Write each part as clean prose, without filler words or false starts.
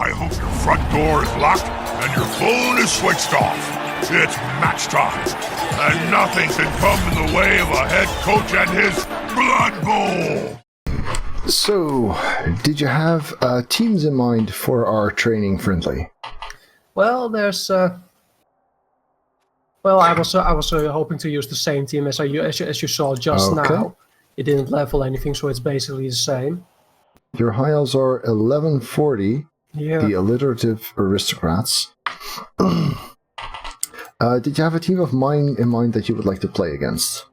I hope your front door is locked and your phone is switched off. It's match time, and nothing can come in the way of a head coach and his Blood Bowl. So, did you have teams in mind for our training friendly? Well, there's. Well, I was hoping to use the same team as you saw just now. It didn't level anything, so it's basically the same. Your High Elves are 1140. Yeah. The alliterative aristocrats. Did you have a team of mine in mind that you would like to play against?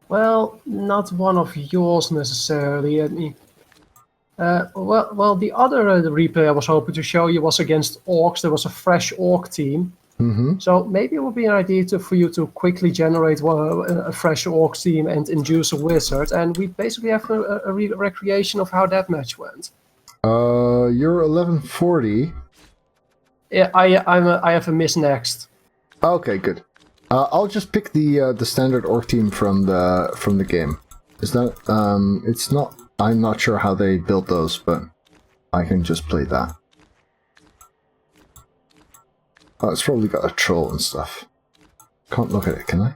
Well, not one of yours necessarily. Well, the other replay I was hoping to show you was against Orcs. There was a fresh Orc team. Mm-hmm. So maybe it would be an idea for you to quickly generate a fresh Orc team and induce a wizard, and we basically have a recreation of how that match went. You're 1140. Yeah, I have a miss next. Okay, good. I'll just pick the standard Orc team from the game. Is that it's not? I'm not sure how they built those, but I can just play that. Oh, it's probably got a troll and stuff. Can't look at it, can I?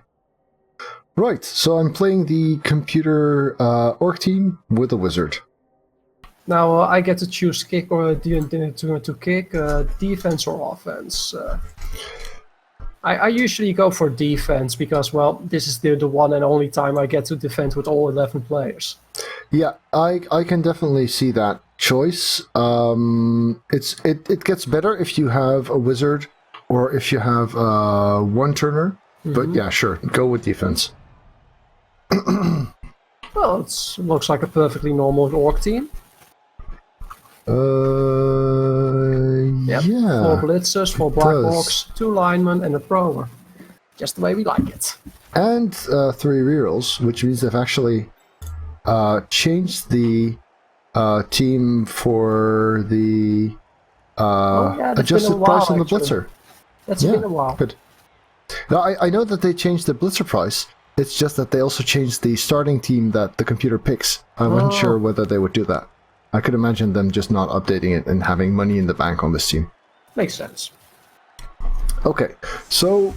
Right, so I'm playing the computer Orc team with a wizard. Now I get to choose kick or to kick defense or offense. I usually go for defense because, well, this is the one and only time I get to defend with all 11 players. Yeah, I can definitely see that choice. It gets better if you have a wizard or if you have a one-turner. Mm-hmm. But yeah, sure, go with defense. Well, it looks like a perfectly normal Orc team. Yeah. 4 blitzers, 4 black orcs, 2 linemen, and a thrower. Just the way we like it. And 3 rerolls, which means they've actually changed the team for the adjusted price on the blitzer. That's been a while. Good. Now, I know that they changed the blitzer price. It's just that they also changed the starting team that the computer picks. I wasn't sure whether they would do that. I could imagine them just not updating it and having money in the bank on this team. Makes sense. Okay, so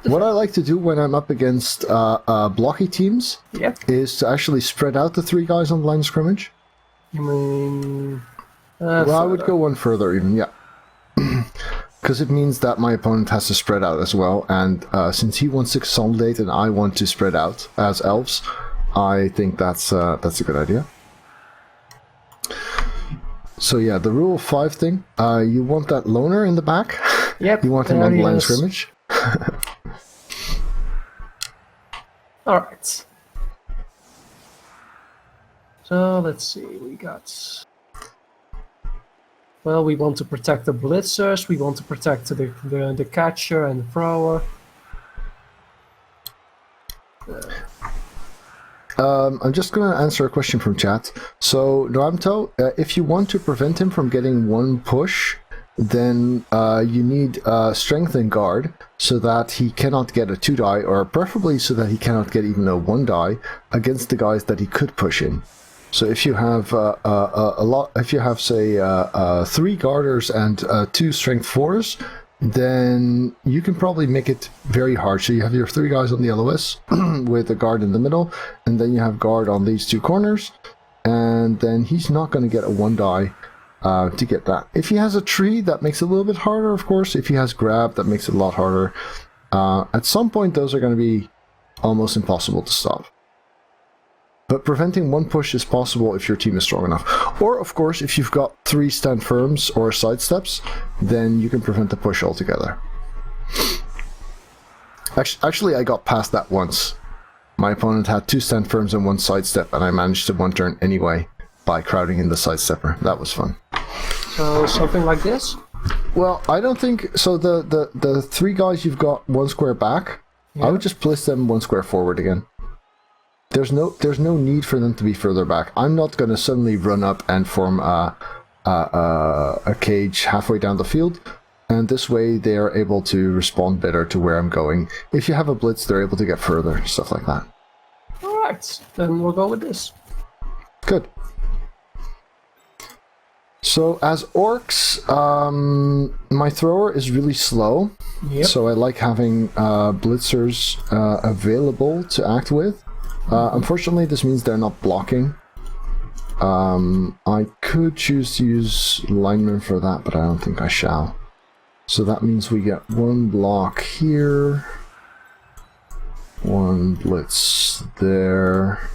what I like to do when I'm up against blocky teams is to actually spread out the 3 guys on the line of scrimmage. You mean... well, I would go one further even, yeah. Because it means that my opponent has to spread out as well, and since he wants to consolidate and I want to spread out as elves, I think that's a good idea. So yeah, the rule of 5 thing, you want that loner in the back. Yep. You want him on the line of scrimmage. Alright. So let's see, we got... Well, we want to protect the blitzers, we want to protect the catcher and the thrower. I'm just going to answer a question from chat. So, Noamto, if you want to prevent him from getting 1 push, then you need strength and guard so that he cannot get a 2 die, or preferably so that he cannot get even a 1 die against the guys that he could push in. So if you have say 3 guarders and 2 strength 4s, then you can probably make it very hard. So you have your 3 guys on the LOS with a guard in the middle, and then you have guard on these 2 corners, and then he's not going to get a 1 die to get that. If he has a tree, that makes it a little bit harder, of course. If he has grab, that makes it a lot harder. At some point, those are going to be almost impossible to stop. But preventing 1 push is possible if your team is strong enough. Or, of course, if you've got 3 stand firms or sidesteps, then you can prevent the push altogether. Actually, I got past that once. My opponent had 2 stand firms and 1 sidestep, and I managed to 1 turn anyway by crowding in the sidestepper. That was fun. So, something like this? Well, I don't think... So, the 3 guys you've got 1 square back, I would just place them 1 square forward again. There's no need for them to be further back. I'm not going to suddenly run up and form a cage halfway down the field, and this way they are able to respond better to where I'm going. If you have a blitz, they're able to get further, stuff like that. Alright, then we'll go with this. Good. So as orcs, my thrower is really slow. Yep. So I like having blitzers available to act with. Unfortunately, this means they're not blocking. I could choose to use linemen for that, but I don't think I shall. So that means we get one block here, one blitz there.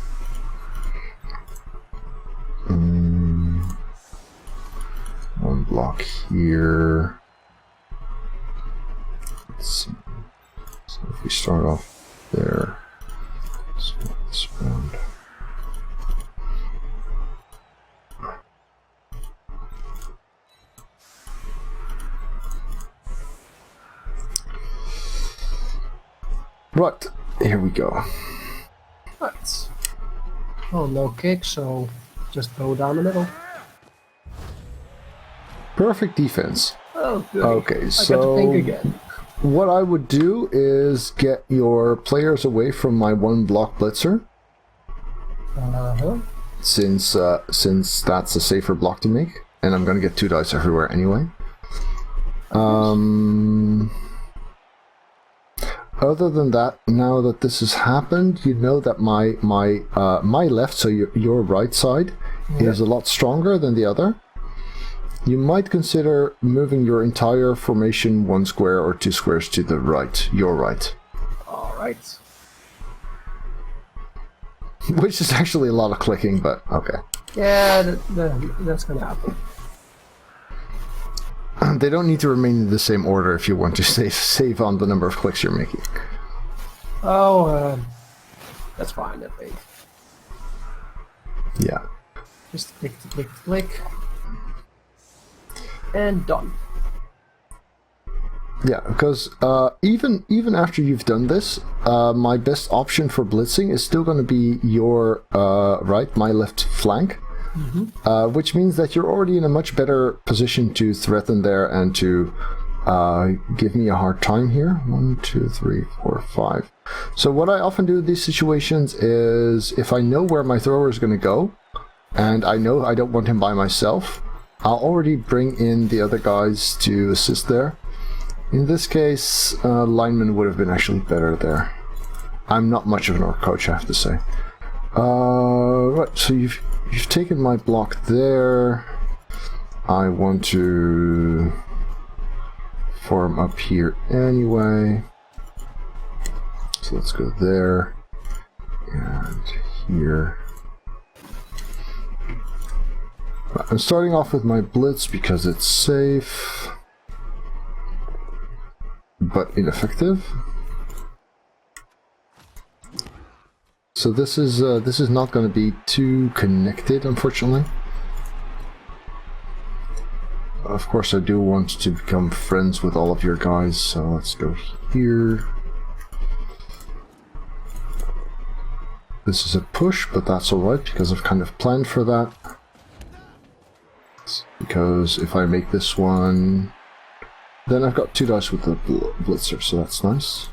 One block here. Let's see. So if we start off there, so let's round. Right, here we go. Right. Oh, no kick, so just go down the middle. Perfect defense. Oh, good. Okay, I so got to pink again. what I would do is get your players away from my one block blitzer, Uh-huh. since that's a safer block to make, and I'm gonna get 2 dice everywhere anyway. Other than that, now that this has happened, you know that my left, so your right side, is a lot stronger than the other. You might consider moving your entire formation 1 square or 2 squares to the right, your right. Alright. Which is actually a lot of clicking, but okay. Yeah, that's gonna happen. They don't need to remain in the same order if you want to save on the number of clicks you're making. Oh, that's fine, I think. Yeah. Just click, click, click. And done. Yeah, because even after you've done this, my best option for blitzing is still going to be your right, my left flank, which means that you're already in a much better position to threaten there and to give me a hard time here. 1, 2, 3, 4, 5. So what I often do in these situations is, if I know where my thrower is going to go, and I know I don't want him by myself, I'll already bring in the other guys to assist there. In this case, lineman would have been actually better there. I'm not much of an orc coach, I have to say. Right, so you've taken my block there. I want to form up here anyway. So let's go there and here. I'm starting off with my blitz because it's safe, but ineffective. So this is not going to be too connected, unfortunately. Of course, I do want to become friends with all of your guys, so let's go here. This is a push, but that's alright because I've kind of planned for that. Because if I make this one, then I've got 2 dice with the blitzer, so that's nice.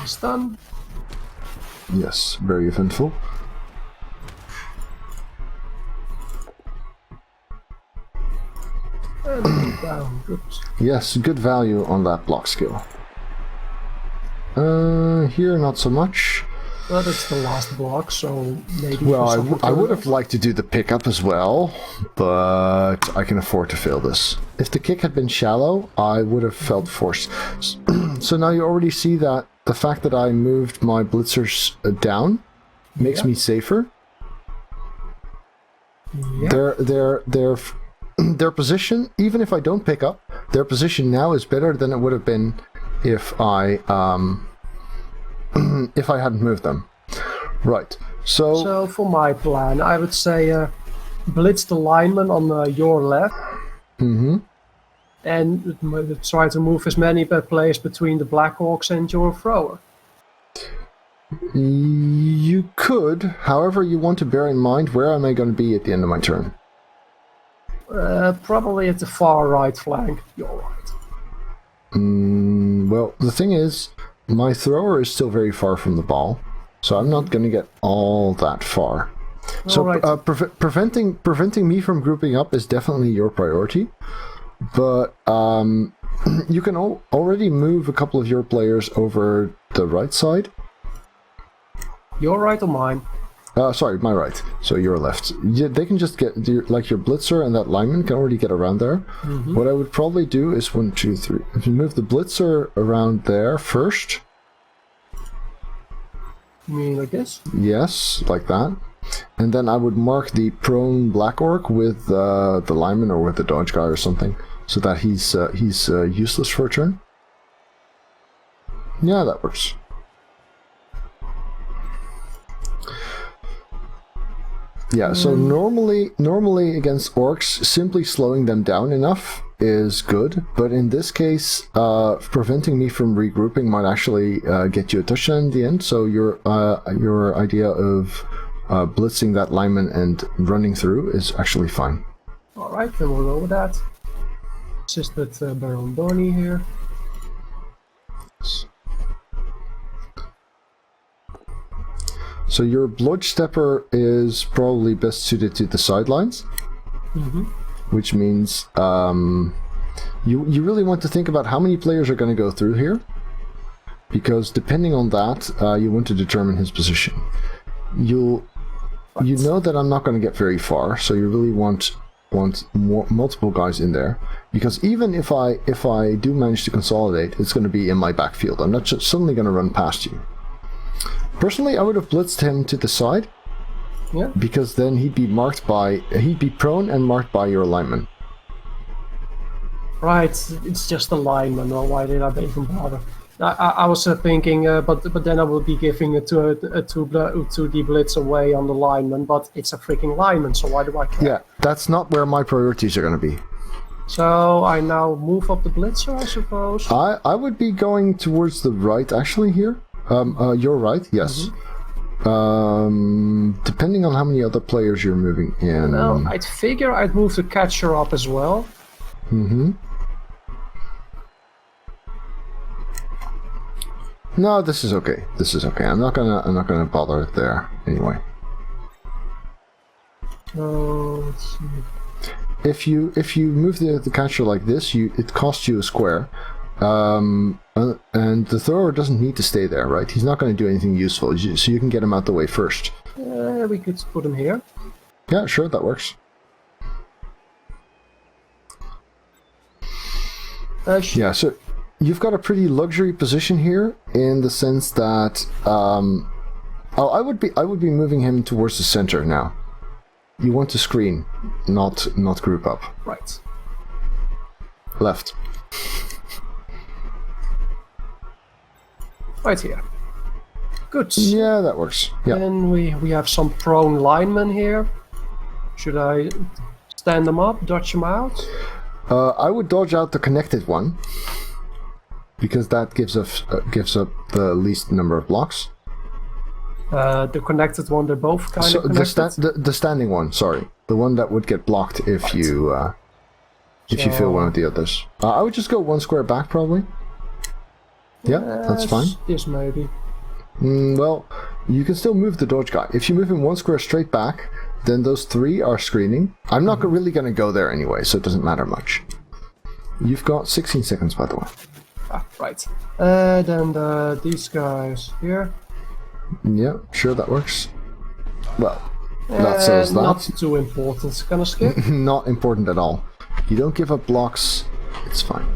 Stun. Yes, very eventful. And down. Oops. Yes, good value on that block skill. Here not so much. But it's the last block, so maybe. Well, I would have liked to do the pickup as well, but I can afford to fail this. If the kick had been shallow, I would have felt forced. So now you already see that the fact that I moved my blitzers down makes me safer. Yeah. Their position, even if I don't pick up, their position now is better than it would have been if I if I hadn't moved them. Right. So for my plan, I would say blitz the lineman on your left. And try to move as many players between the Black Orcs and your thrower. You could, however, you want to bear in mind where am I going to be at the end of my turn. Probably at the far right flank. You're right. Well, the thing is, my thrower is still very far from the ball, So I'm not going to get all that far. So Alright. preventing me from grouping up is definitely your priority. But you can already move a couple of your players over the right side. Your right or mine? Sorry, my right. So your left. Yeah, they can just get like your blitzer and that lineman can already get around there. What I would probably do is 1, 2, 3. If you move the blitzer around there first. You mean like this? Yes, like that. And then I would mark the prone black orc with the lineman or with the dodge guy or something, so that he's useless for a turn. Yeah, that works. Yeah, so normally against orcs, simply slowing them down enough is good, but in this case, preventing me from regrouping might actually get you a touchdown in the end. So your idea of blitzing that lineman and running through is actually fine. Alright, then we'll go with that. Assist with Baron Boney here. So your Blodge Stepper is probably best suited to the sidelines, which means you really want to think about how many players are going to go through here, because depending on that, you want to determine his position. You know that I'm not going to get very far, so you really want multiple guys in there, because even if I do manage to consolidate, it's going to be in my backfield. I'm not just suddenly going to run past you. Personally, I would have blitzed him to the side, because then he'd be prone and marked by your lineman. Right, it's just a lineman. Well, why did I even bother? I was thinking, but then I would be giving it to the blitz away on the lineman, but it's a freaking lineman, so why do I care? Yeah, that's not where my priorities are going to be. So I now move up the blitzer, I suppose. I would be going towards the right, actually, here. You're right, yes. Depending on how many other players you're moving in. Well, I'd figure I'd move the catcher up as well. No, this is okay. This is okay. I'm not gonna bother it there anyway. Let's see. If you move the catcher like this, it costs you a square. And the thrower doesn't need to stay there, right? He's not going to do anything useful, so you can get him out the way first. We could put him here. Yeah, sure, that works. Yeah, so you've got a pretty luxury position here in the sense that I would be moving him towards the center now. You want to screen, not group up. Right. Left. Right here. Good. Yeah, that works. Yeah. Then we have some prone linemen here. Should I stand them up, dodge them out? I would dodge out the connected one, because that gives up the least number of blocks. The connected one, they're both kind of connected? The standing one, sorry. The one that would get blocked if you fill one of the others. I would just go one square back, probably. Yeah, that's fine. Yes, maybe. Well, you can still move the dodge guy. If you move him one square straight back, then those 3 are screening. I'm not really going to go there anyway, so it doesn't matter much. You've got 16 seconds, by the way. Right. Then these guys here. Yeah, sure, that works. Well, that says that. Not too important. Can I skip? Not important at all. You don't give up blocks, it's fine.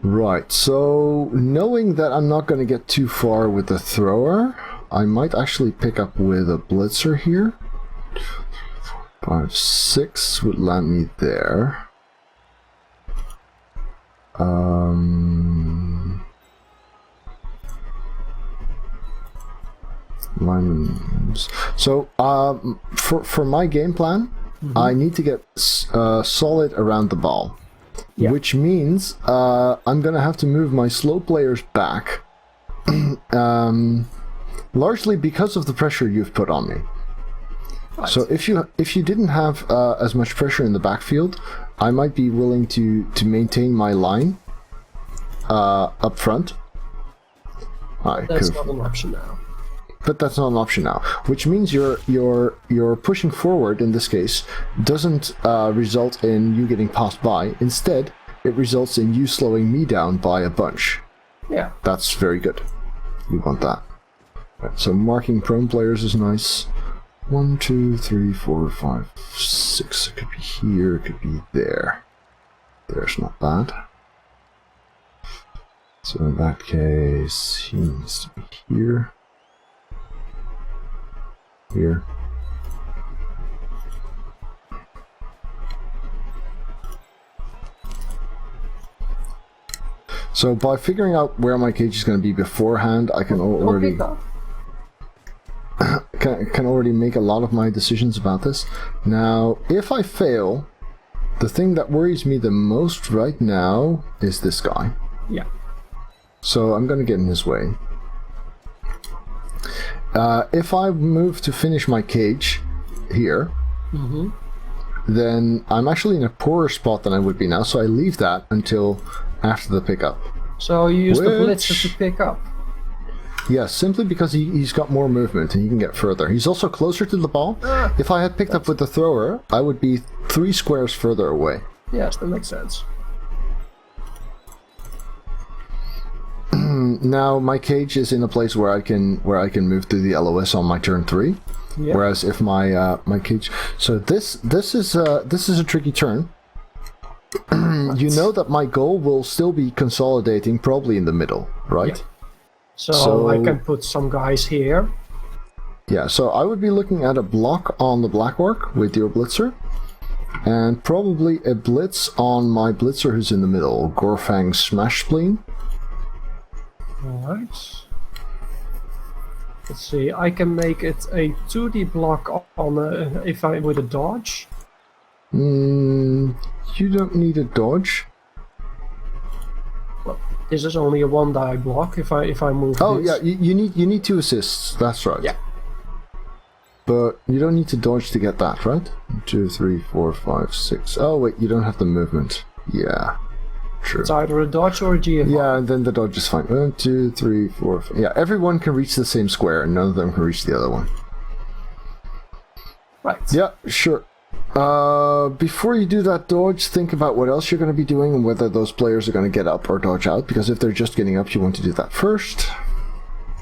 Right, so knowing that I'm not going to get too far with the thrower, I might actually pick up with a blitzer here. 5, 6 would land me there. Linemen. So, for my game plan, I need to get solid around the ball. Yeah. Which means I'm gonna have to move my slow players back, largely because of the pressure you've put on me. Right. So if you didn't have as much pressure in the backfield, I might be willing to maintain my line up front. That's not an option now. but that's not an option now. Which means your pushing forward in this case doesn't result in you getting passed by. Instead, it results in you slowing me down by a bunch. Yeah. That's very good. We want that. Right, so marking prone players is nice. 1, 2, 3, 4, 5, 6. It could be here, it could be there. There's not bad. So in that case, he needs to be here. Here. So by figuring out where my cage is going to be beforehand, I can already can already make a lot of my decisions about this. Now, if I fail, the thing that worries me the most right now is this guy. Yeah. So I'm going to get in his way. If I move to finish my cage here, then I'm actually in a poorer spot than I would be now, so I leave that until after the pickup. So you use the blitzer to pick up? Yes, simply because he's got more movement and he can get further. He's also closer to the ball. If I had picked up with the thrower, I would be 3 squares further away. Yes, that makes sense. Now my cage is in a place where I can move to the LOS on my turn 3. Yep. Whereas if my my cage, so this is a tricky turn. You know that my goal will still be consolidating, probably in the middle, right? Yeah. So I can put some guys here. Yeah, so I would be looking at a block on the Black Orc with your blitzer, and probably a blitz on my blitzer who's in the middle, Gorfang Smash Spleen. Alright. Let's see, I can make it a 2D block on with a dodge. You don't need a dodge. Well, this is only a 1-die block if I move. Oh this. yeah, you need 2 assists. That's right. Yeah. But you don't need to dodge to get that, right? 2, 3, 4, 5, 6. Oh wait, you don't have the movement. Yeah. True. It's either a dodge or a GFI. Yeah, and then the dodge is fine. 1, 2, 3, 4, 5. Yeah, everyone can reach the same square, and none of them can reach the other one. Right. Yeah, sure. Before you do that dodge, think about what else you're going to be doing and whether those players are going to get up or dodge out, because if they're just getting up, you want to do that first.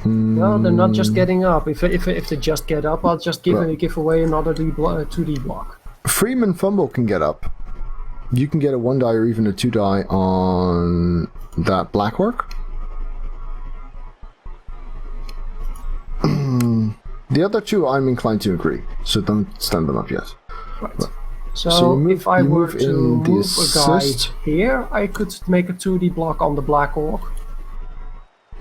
No, they're not just getting up. If they just get up, I'll just give away another 2D block. Freeman Fumble can get up. You can get a 1-die or even a 2-die on that Black Orc. The other 2, I'm inclined to agree, so don't stand them up yet. Right. So if I were to move a guy here, I could make a 2D block on the Black Orc.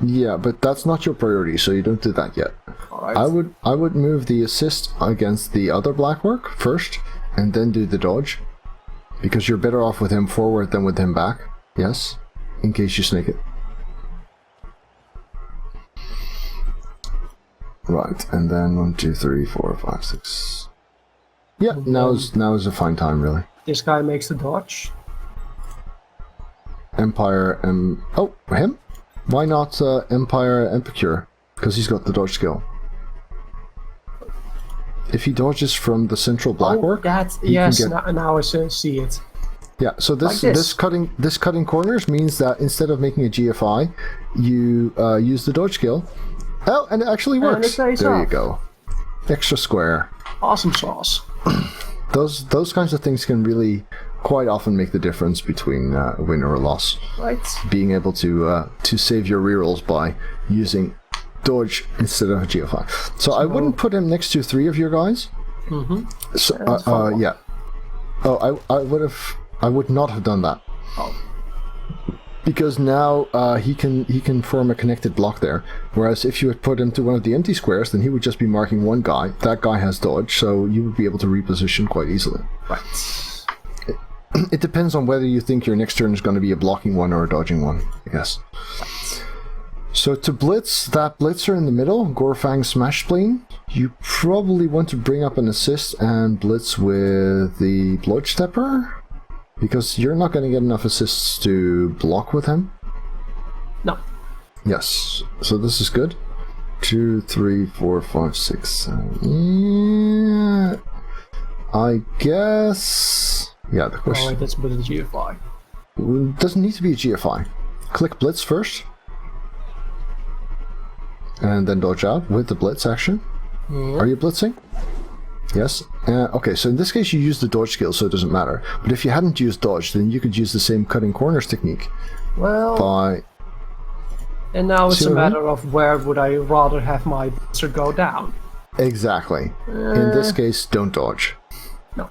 Yeah, but that's not your priority, so you don't do that yet. Alright. I would move the assist against the other Black Orc first, and then do the dodge. Because you're better off with him forward than with him back. Yes? In case you snake it. Right, and then 1, 2, 3, 4, 5, 6. Yeah, now is a fine time, really. This guy makes the dodge. Empire, oh, him? Why not Empire Epicure? Because he's got the dodge skill. If he dodges from the central Black Orc, yes, now I see it. Yeah, so this cutting corners means that instead of making a GFI, you use the dodge skill. Oh, and it actually works. There you go. Extra square. Awesome sauce. Those kinds of things can really quite often make the difference between a win or a loss. Right. Being able to save your rerolls by using dodge instead of a GFI. So I wouldn't put him next to 3 of your guys. So yeah. Oh, I would not have done that. Oh. Because now he can form a connected block there. Whereas if you had put him to one of the empty squares, then he would just be marking one guy. That guy has dodge, so you would be able to reposition quite easily. Right. It depends on whether you think your next turn is going to be a blocking one or a dodging one, I guess. Right. So to blitz that blitzer in the middle, Gorfang Smash Spleen, you probably want to bring up an assist and blitz with the Bloodstepper, because you're not going to get enough assists to block with him. No. Yes, so this is good. 2, 3, 4, 5, 6, 7. Yeah. I guess. Yeah, the question. Alright, that's a bit of GFI. It doesn't need to be a GFI. Click blitz first. And then dodge out with the blitz action. Yeah. Are you blitzing? Yes. Okay, so in this case you use the dodge skill, so it doesn't matter. But if you hadn't used dodge, then you could use the same cutting corners technique. Well... By... And now it's See a what I mean? matter of where would I rather have my blitzer go down. Exactly. In this case, don't dodge. No.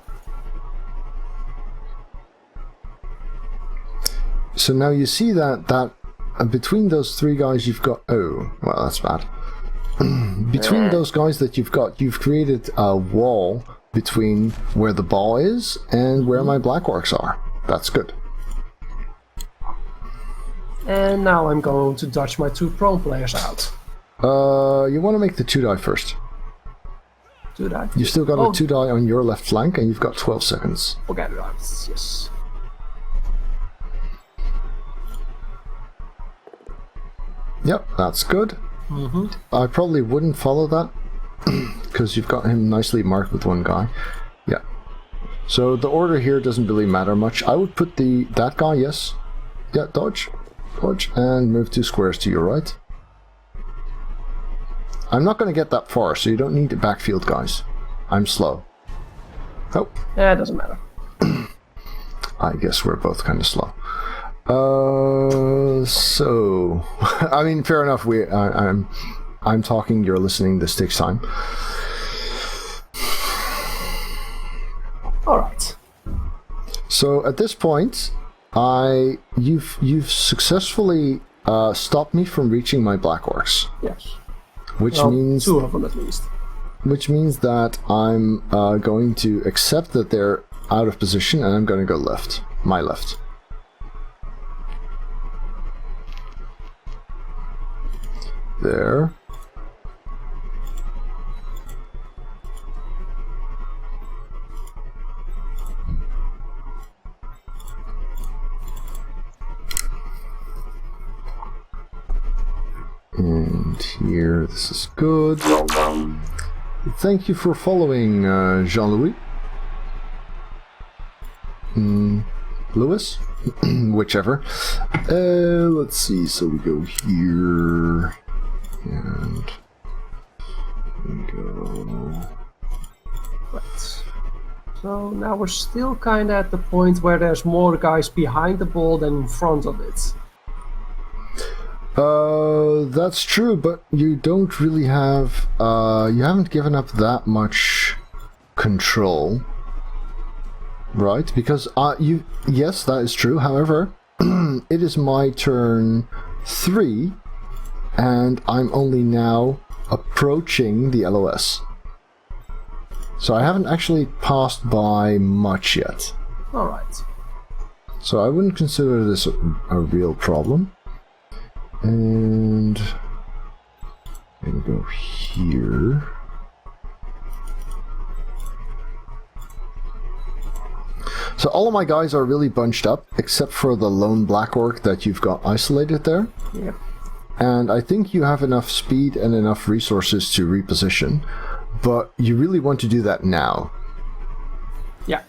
So now you see that between those three guys you've got... Oh, well, that's bad. Between those guys that you've got, you've created a wall between where the ball is and where my black orcs are. That's good. And now I'm going to dodge my 2 prone players out. You want to make the 2 die first. Do that. You've still got a 2 die on your left flank and you've got 12 seconds. Forget it, yes. Yep, that's good. Mm-hmm. I probably wouldn't follow that because you've got him nicely marked with 1 guy. Yeah. So the order here doesn't really matter much. I would put that guy, yes. Yeah, dodge, and move 2 squares to your right. I'm not going to get that far, so you don't need to backfield, guys. I'm slow. Oh. Yeah, it doesn't matter. I guess we're both kind of slow. So I mean, fair enough. I'm talking. You're listening. This takes time. All right. So at this point, you've successfully stopped me from reaching my black orcs. Yes. Which well, means 2 of them at least. Which means that I'm going to accept that they're out of position, and I'm going to go left. My left. There. And here, this is good. Thank you for following, Jean-Louis. Louis? Whichever. Let's see, so we go here. And we go... Right. So now we're still kind of at the point where there's more guys behind the ball than in front of it. That's true, but you don't really have, you haven't given up that much control, right? Because, yes, that is true, however, it is my turn 3, and I'm only now approaching the LOS. So I haven't actually passed by much yet. Alright. So I wouldn't consider this a real problem. And I'm gonna go here. So all of my guys are really bunched up, except for the lone black orc that you've got isolated there. Yep. And I think you have enough speed and enough resources to reposition, but you really want to do that now. Yeah.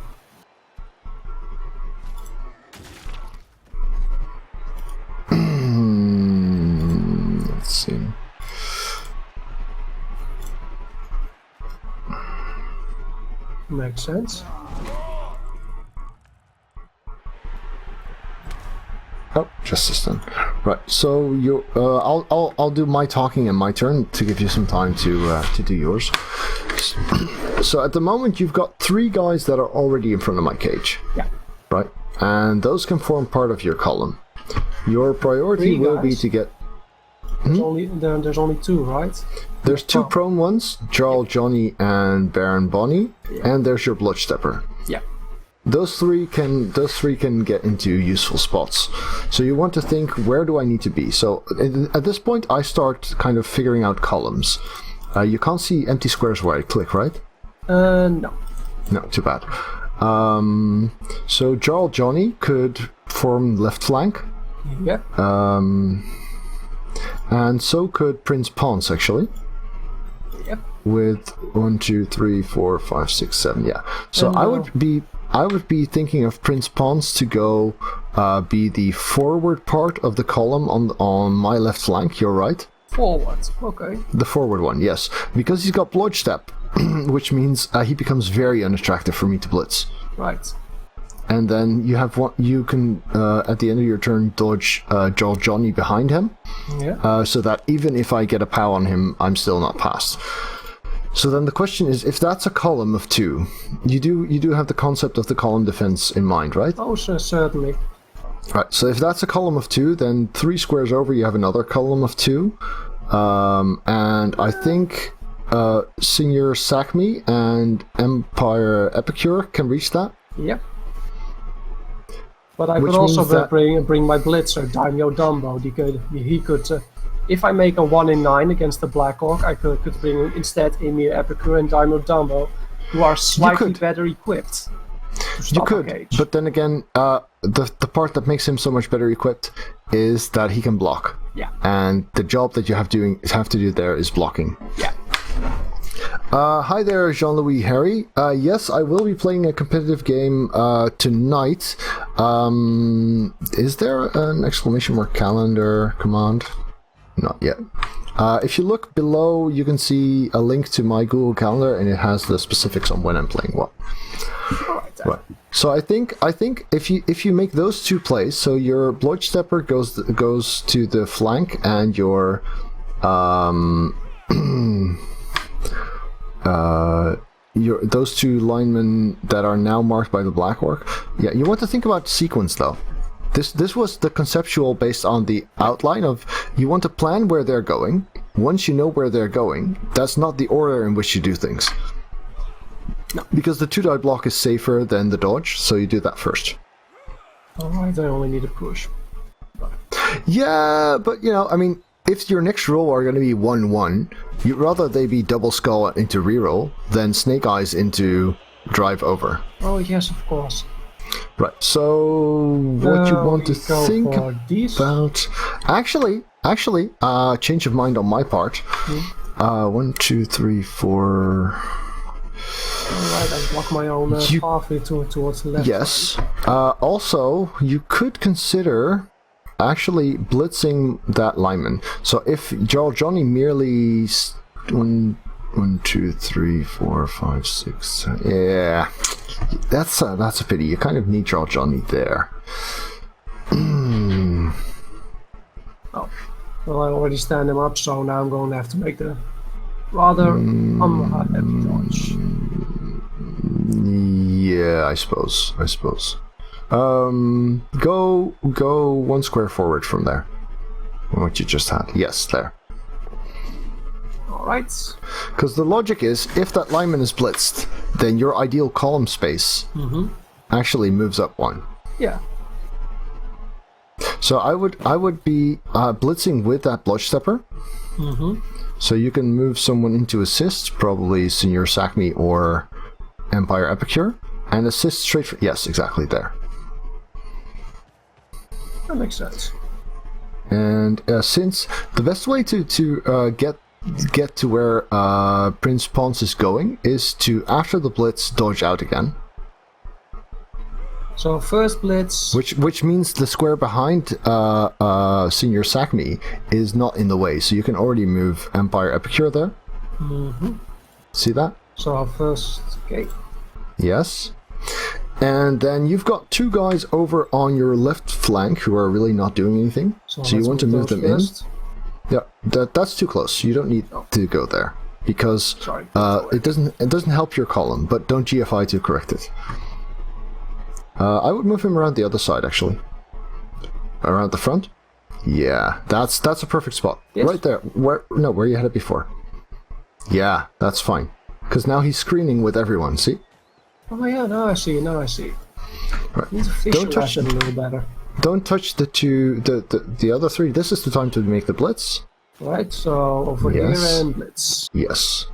Let's see. Makes sense. Oh, justice then. Right. So you, I'll do my talking in my turn to give you some time to do yours. So at the moment, you've got 3 guys that are already in front of my cage. Yeah. Right, and those can form part of your column. Your priority 3 will be guys? to get. There's only 2, right? There's 2 prone ones, Jarl Johnny and Baron Bonnie, Yeah. and there's your Bloodstepper. Yeah. Those three can get into useful spots. So you want to think, where do I need to be? So at this point, I start kind of figuring out columns. You can't see empty squares where I click, right? No. No, too bad. So Jarl Johnny could form left flank. Yeah. And so could Prince Ponce, actually. Yep. With 1, 2, 3, 4, 5, 6, 7, yeah. So And, I would be thinking of Prince Ponce to go be the forward part of the column on my left flank. You're right. Forward, okay. The forward one, yes, because he's got blodge step, which means he becomes very unattractive for me to blitz. Right. And then you have one. You can at the end of your turn dodge Jarl Johnny behind him, so that even if I get a POW on him, I'm still not passed. So then the question is, if that's a column of 2, you do have the concept of the column defense in mind, right? Oh, sure, certainly. Right. So if that's a column of 2, then 3 squares over you have another column of 2, and I think Senior Sakmi and Empire Epicure can reach that. Yep. But I Which could also means that- bring my blitzer, Daimyo Dumbo. He could if I make a 1 in 9 against the Black Orc, I could bring instead Emir Epicure and Daimyo Dumbo, who are slightly could. better equipped. To You stop a could, cage. but then again, the part that makes him so much better equipped is that he can block. Yeah. And the job that you have to do there is blocking. Yeah. Hi there, Jean-Louis Harry. Yes, I will be playing a competitive game tonight. Is there an exclamation mark calendar command? Not yet. If you look below, you can see a link to my Google Calendar, and it has the specifics on when I'm playing what. Alright then. Right. So I think if you make those 2 plays, so your Blodge Stepper goes to the flank, and your those 2 linemen that are now marked by the Black Orc. Yeah, you want to think about sequence though. This was the conceptual based on the outline of you want to plan where they're going. Once you know where they're going, that's not the order in which you do things. No. Because the 2-die block is safer than the dodge, so you do that first. Alright, I only need a push. Yeah, but I mean, if your next roll are going to be 1-1, you'd rather they be double skull into reroll than snake eyes into drive over. Oh yes, of course. Right, so what you want to we go think for these. about... Actually, change of mind on my part. 1, 2, 3, 4... Alright, I block my own pathway towards the left. Yes. Also, you could consider actually blitzing that lineman. So if Jarl Johnny merely... 1, 2, 3, 4, 5, 6, 7... Yeah... That's a pity. You kind of need Jarl Johnny there. Oh. Well, I already stand him up, so now I'm going to have to make the rather heavy dodge. Yeah, I suppose. Go 1 square forward from there. What you just had. Yes, there. Alright. Because the logic is, if that lineman is blitzed, then your ideal column space actually moves up 1. Yeah. So I would be blitzing with that Blodge Stepper. So you can move someone into assist, probably Senior Sakmi or Empire Epicure, and assist straight for... Yes, exactly there. That makes sense. And since the best way to get to where Prince Ponce is going is to, after the blitz, dodge out again. So first blitz. Which means the square behind Senior Sakmi is not in the way, so you can already move Empire Epicure there. See that? So first, okay. Yes. And then you've got 2 guys over on your left flank who are really not doing anything. So you want to move them first. in. Yeah, that's too close. You don't need to go there because it doesn't help your column. But don't GFI to correct it. I would move him around the other side actually. Around the front. Yeah, that's a perfect spot. Yes. Right there. Where you had it before. Yeah, that's fine. Because now he's screening with everyone. See? Oh yeah, now I see. Right. Need to visualize it a little better. Don't touch the other 3. This is the time to make the blitz. Right, so over here and blitz. Yes.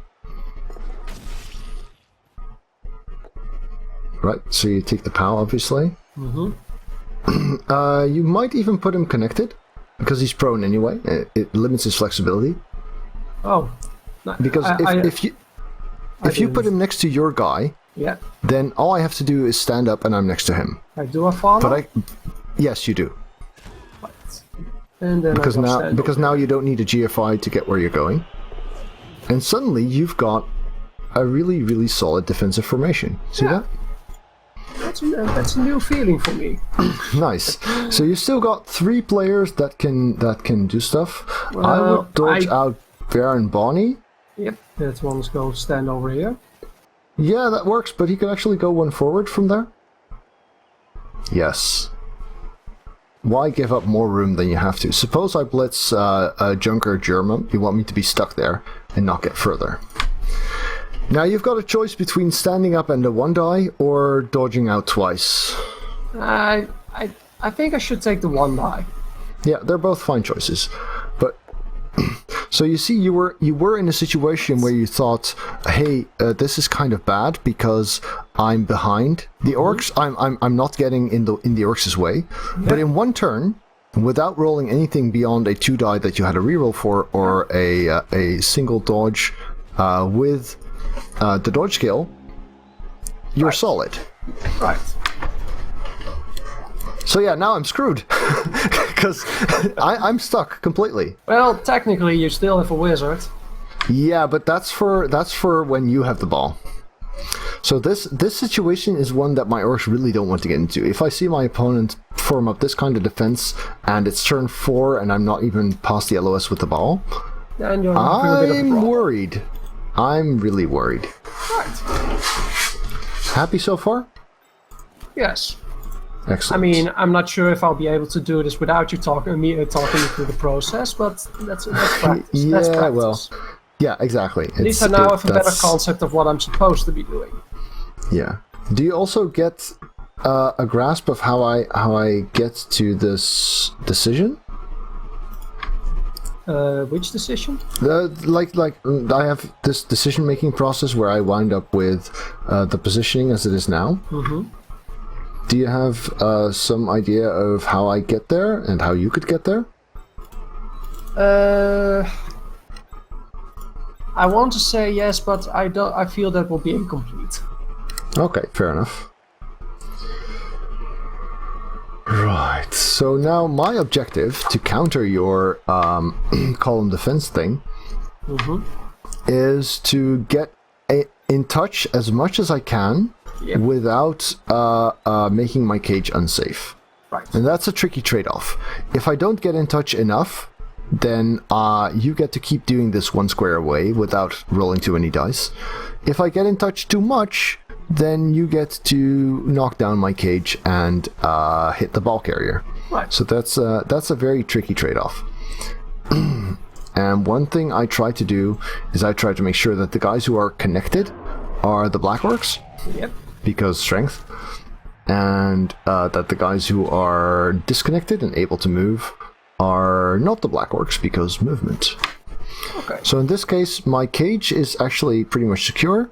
Right, so you take the POW, obviously. You might even put him connected, because he's prone anyway. It limits his flexibility. Oh. Because if you put him next to your guy, then all I have to do is stand up and I'm next to him. Do I follow? Yes, you do. Right. And then because now you don't need a GFI to get where you're going. And suddenly you've got a really, really solid defensive formation. See that? That's a new feeling for me. Nice. So you still got 3 players that can do stuff. Well, I would dodge out Bear and Bonnie. Yep, that one's go stand over here. Yeah, that works, but he could actually go one forward from there. Yes. Why give up more room than you have to? Suppose I blitz a Junker German. You want me to be stuck there and not get further. Now you've got a choice between standing up and a 1 die or dodging out twice. I think I should take the 1 die. Yeah, they're both fine choices. But so you see, you were in a situation where you thought, hey, this is kind of bad because I'm behind the orcs. I'm not getting in the orcs' way. But in one turn, without rolling anything beyond a 2 die that you had a reroll for, or a single dodge with the dodge skill, you're solid. Right. So yeah, now I'm screwed because I'm stuck completely. Well, technically, you still have a wizard. Yeah, but that's for when you have the ball. So this situation is one that my orcs really don't want to get into. If I see my opponent form up this kind of defense and it's turn 4 and I'm not even past the LOS with the ball, then you're I'm worried. I'm really worried. Right. Happy so far? Yes. Excellent. I mean, I'm not sure if I'll be able to do this without you talking me through the process, but that's practice. Yeah, that's practice. Well, yeah, exactly. At least I now have a better concept of what I'm supposed to be doing. Yeah. Do you also get a grasp of how I get to this decision? Which decision? Like I have this decision-making process where I wind up with the positioning as it is now. Mm-hmm. Do you have some idea of how I get there and how you could get there? I want to say yes, but I don't. I feel that will be incomplete. Okay, fair enough. Right. So now my objective to counter your column defense thing is to get in touch as much as I can. Yep. Without making my cage unsafe. Right. And that's a tricky trade-off. If I don't get in touch enough, then you get to keep doing this 1 square away without rolling too many dice. If I get in touch too much, then you get to knock down my cage and hit the ball carrier. Right. So that's a very tricky trade-off. And one thing I try to do is I try to make sure that the guys who are connected are the black orcs. Yep. Because strength, and that the guys who are disconnected and able to move are not the black orcs because movement. Okay. So in this case, my cage is actually pretty much secure.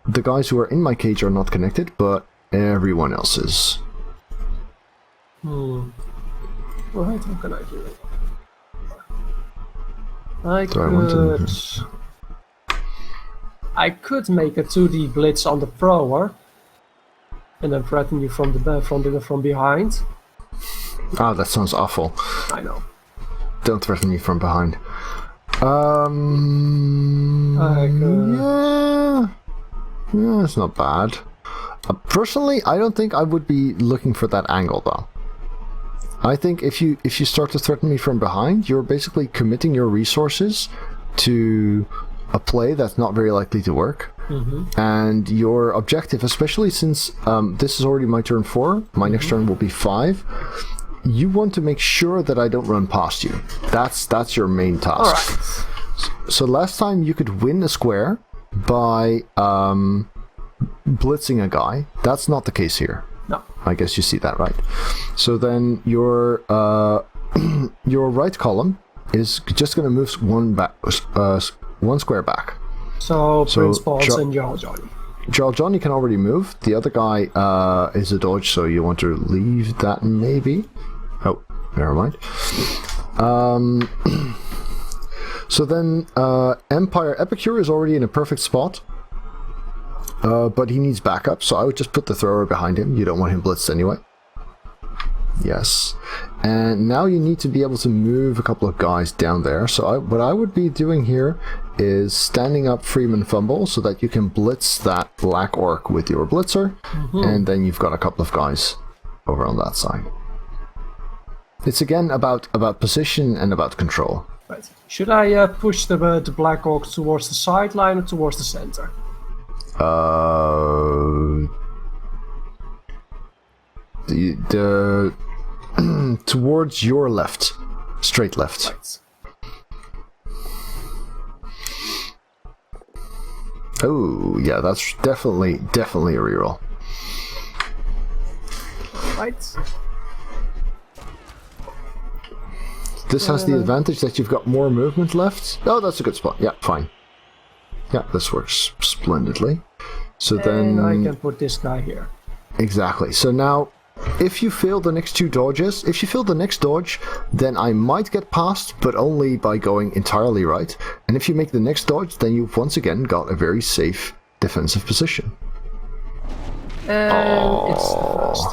The guys who are in my cage are not connected, but everyone else is. Right, how can I do it? I could make a 2D blitz on the thrower, and then threaten you from behind. Ah, that sounds awful. I know. Don't threaten me from behind. Yeah, it's not bad. Personally, I don't think I would be looking for that angle though. I think if you start to threaten me from behind, you're basically committing your resources to a play that's not very likely to work. Mm-hmm. And your objective, especially since this is already my turn 4, my next turn will be 5, you want to make sure that I don't run past you. That's your main task. All right. So last time you could win a square by blitzing a guy. That's not the case here. No. I guess you see that, right? So then your right column is just going to move one square back. So Prince Paul's and Jarl Johnny. Jarl Johnny can already move. The other guy is a dodge, so you want to leave that maybe. Oh, never mind. So then, Empire Epicure is already in a perfect spot. But he needs backup, so I would just put the thrower behind him. You don't want him blitzed anyway. Yes. And now you need to be able to move a couple of guys down there. So what I would be doing here is standing up Freeman Fumble so that you can blitz that black orc with your blitzer. And then you've got a couple of guys over on that side. It's again about position and about control. Right. Should I push the black orcs towards the sideline or towards the center? The towards your left, straight left. Right. Oh yeah, that's definitely a reroll. Right. This has the advantage that you've got more movement left. Oh, that's a good spot. Yeah, fine. Yeah, this works splendidly. So then I can put this guy here. Exactly. So now, if you fail the next two dodges, if you fail the next dodge, then I might get past, but only by going entirely right. And if you make the next dodge, then you've once again got a very safe defensive position. And it's the first.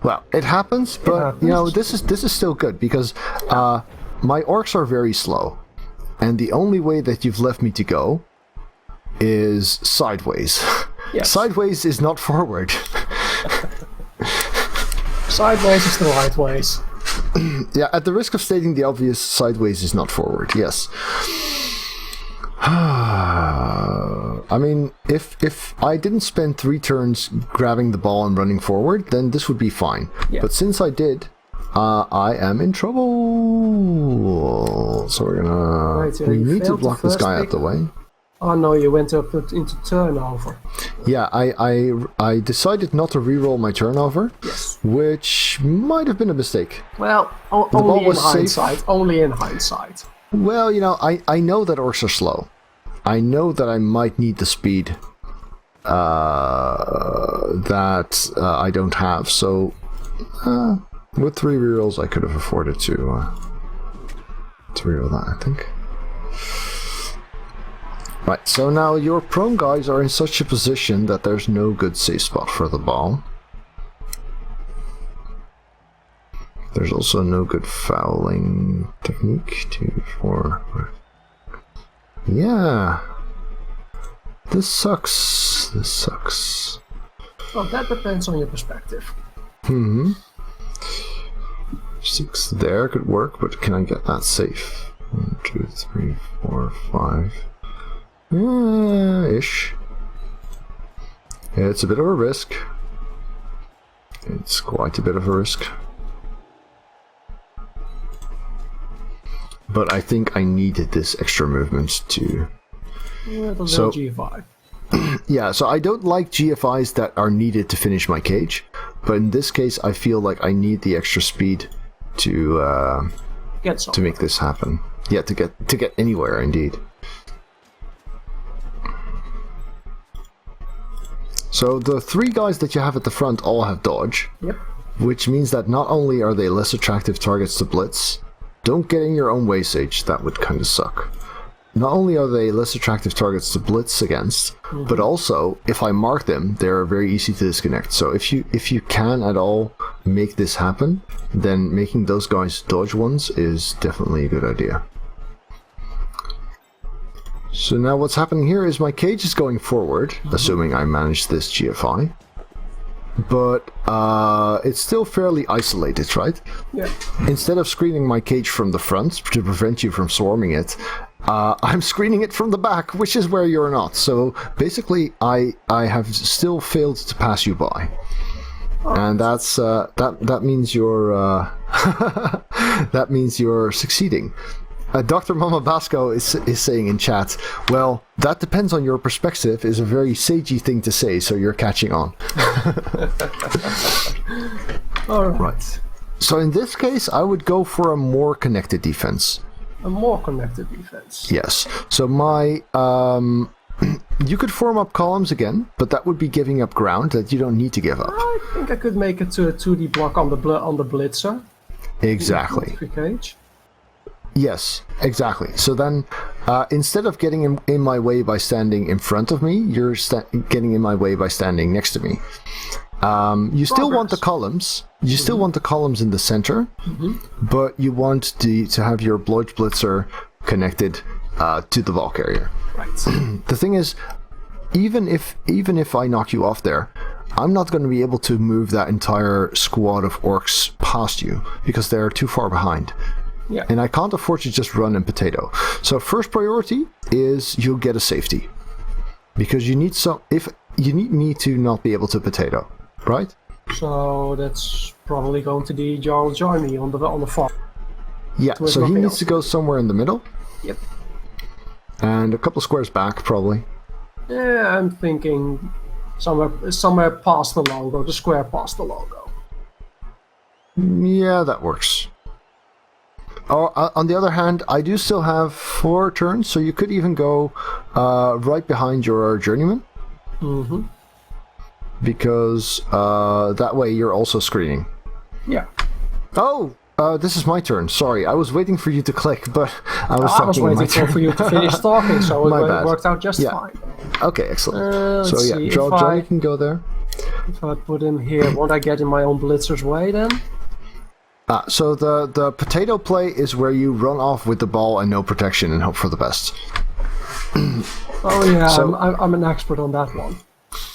Well, it happens, but you know this is still good because my orcs are very slow, and the only way that you've left me to go is sideways. Yes. Sideways is not forward. Sideways is the right ways. Yeah, at the risk of stating the obvious, sideways is not forward. Yes. I mean, if I didn't spend 3 turns grabbing the ball and running forward, then this would be fine. Yeah. But since I did, I am in trouble. So we're gonna... Right, we need to failed block the this first guy out pick. the way. Oh no, you went up into turnover. Yeah, I decided not to reroll my turnover, Yes. which might have been a mistake. Well, ball only in was safe. hindsight. Only in hindsight. Well, you know, I know that orcs are slow. I know that I might need the speed that I don't have, so with 3 rerolls I could have afforded to reroll that, I think. Right, so now your prone guys are in such a position that there's no good safe spot for the ball. There's also no good fouling technique. 2, 4, 5. Yeah. This sucks. This sucks. Well, that depends on your perspective. 6 there could work, but can I get that safe? 1, 2, 3, 4, 5. Ish. It's a bit of a risk. It's quite a bit of a risk. But I think I needed this extra movement to... Yeah, that's So- G5. Yeah, so I don't like GFIs that are needed to finish my cage, but in this case I feel like I need the extra speed to Get some. to make this happen. Yeah, to get anywhere, indeed. So the 3 guys that you have at the front all have dodge, Yep. which means that not only are they less attractive targets to blitz, don't get in your own way, Sage, that would kind of suck. Not only are they less attractive targets to blitz against, but also, if I mark them, they're very easy to disconnect. So if you can at all make this happen, then making those guys dodge ones is definitely a good idea. So now what's happening here is my cage is going forward, assuming I manage this GFI. But it's still fairly isolated, right? Yeah. Instead of screening my cage from the front to prevent you from swarming it, I'm screening it from the back, which is where you're not. So basically, I have still failed to pass you by, and that's that means you're that means you're succeeding. Dr. Mama Basco is saying in chat, well, that depends on your perspective is a very sagey thing to say, so you're catching on. All right. Right. So in this case, I would go for a more connected defense. A more connected defense. Yes. So my you could form up columns again, but that would be giving up ground that you don't need to give up. I think I could make it to a 2D block on the blitzer. Exactly. Free cage. Yes, exactly. So then, instead of getting in my way by standing in front of me, you're getting in my way by standing next to me. You still want the columns. You still want the columns in the center, but you want to have your Blodge Blitzer connected to the ball carrier. Right. The thing is, even if I knock you off there, I'm not going to be able to move that entire squad of orcs past you because they're too far behind. Yeah. And I can't afford to just run and potato. So first priority is you'll get a safety. Because you need me to not be able to potato, right? So that's probably going to be join me on the far. Yeah, so he needs to go somewhere in the middle. Yep. And a couple squares back, probably. Yeah, I'm thinking somewhere past the logo, the square past the logo. Yeah, that works. Or, on the other hand, I do still have 4 turns, so you could even go right behind your journeyman. Mm-hmm. Because that way you're also screening. Yeah. Oh, this is my turn. Sorry, I was waiting for you to click, but I was waiting for you to finish talking, so it worked out just fine. Okay, excellent. So yeah, Johnny can go there. If I put him here, won't I get in my own blitzer's way then? So the potato play is where you run off with the ball and no protection and hope for the best. Oh yeah, so, I'm an expert on that one.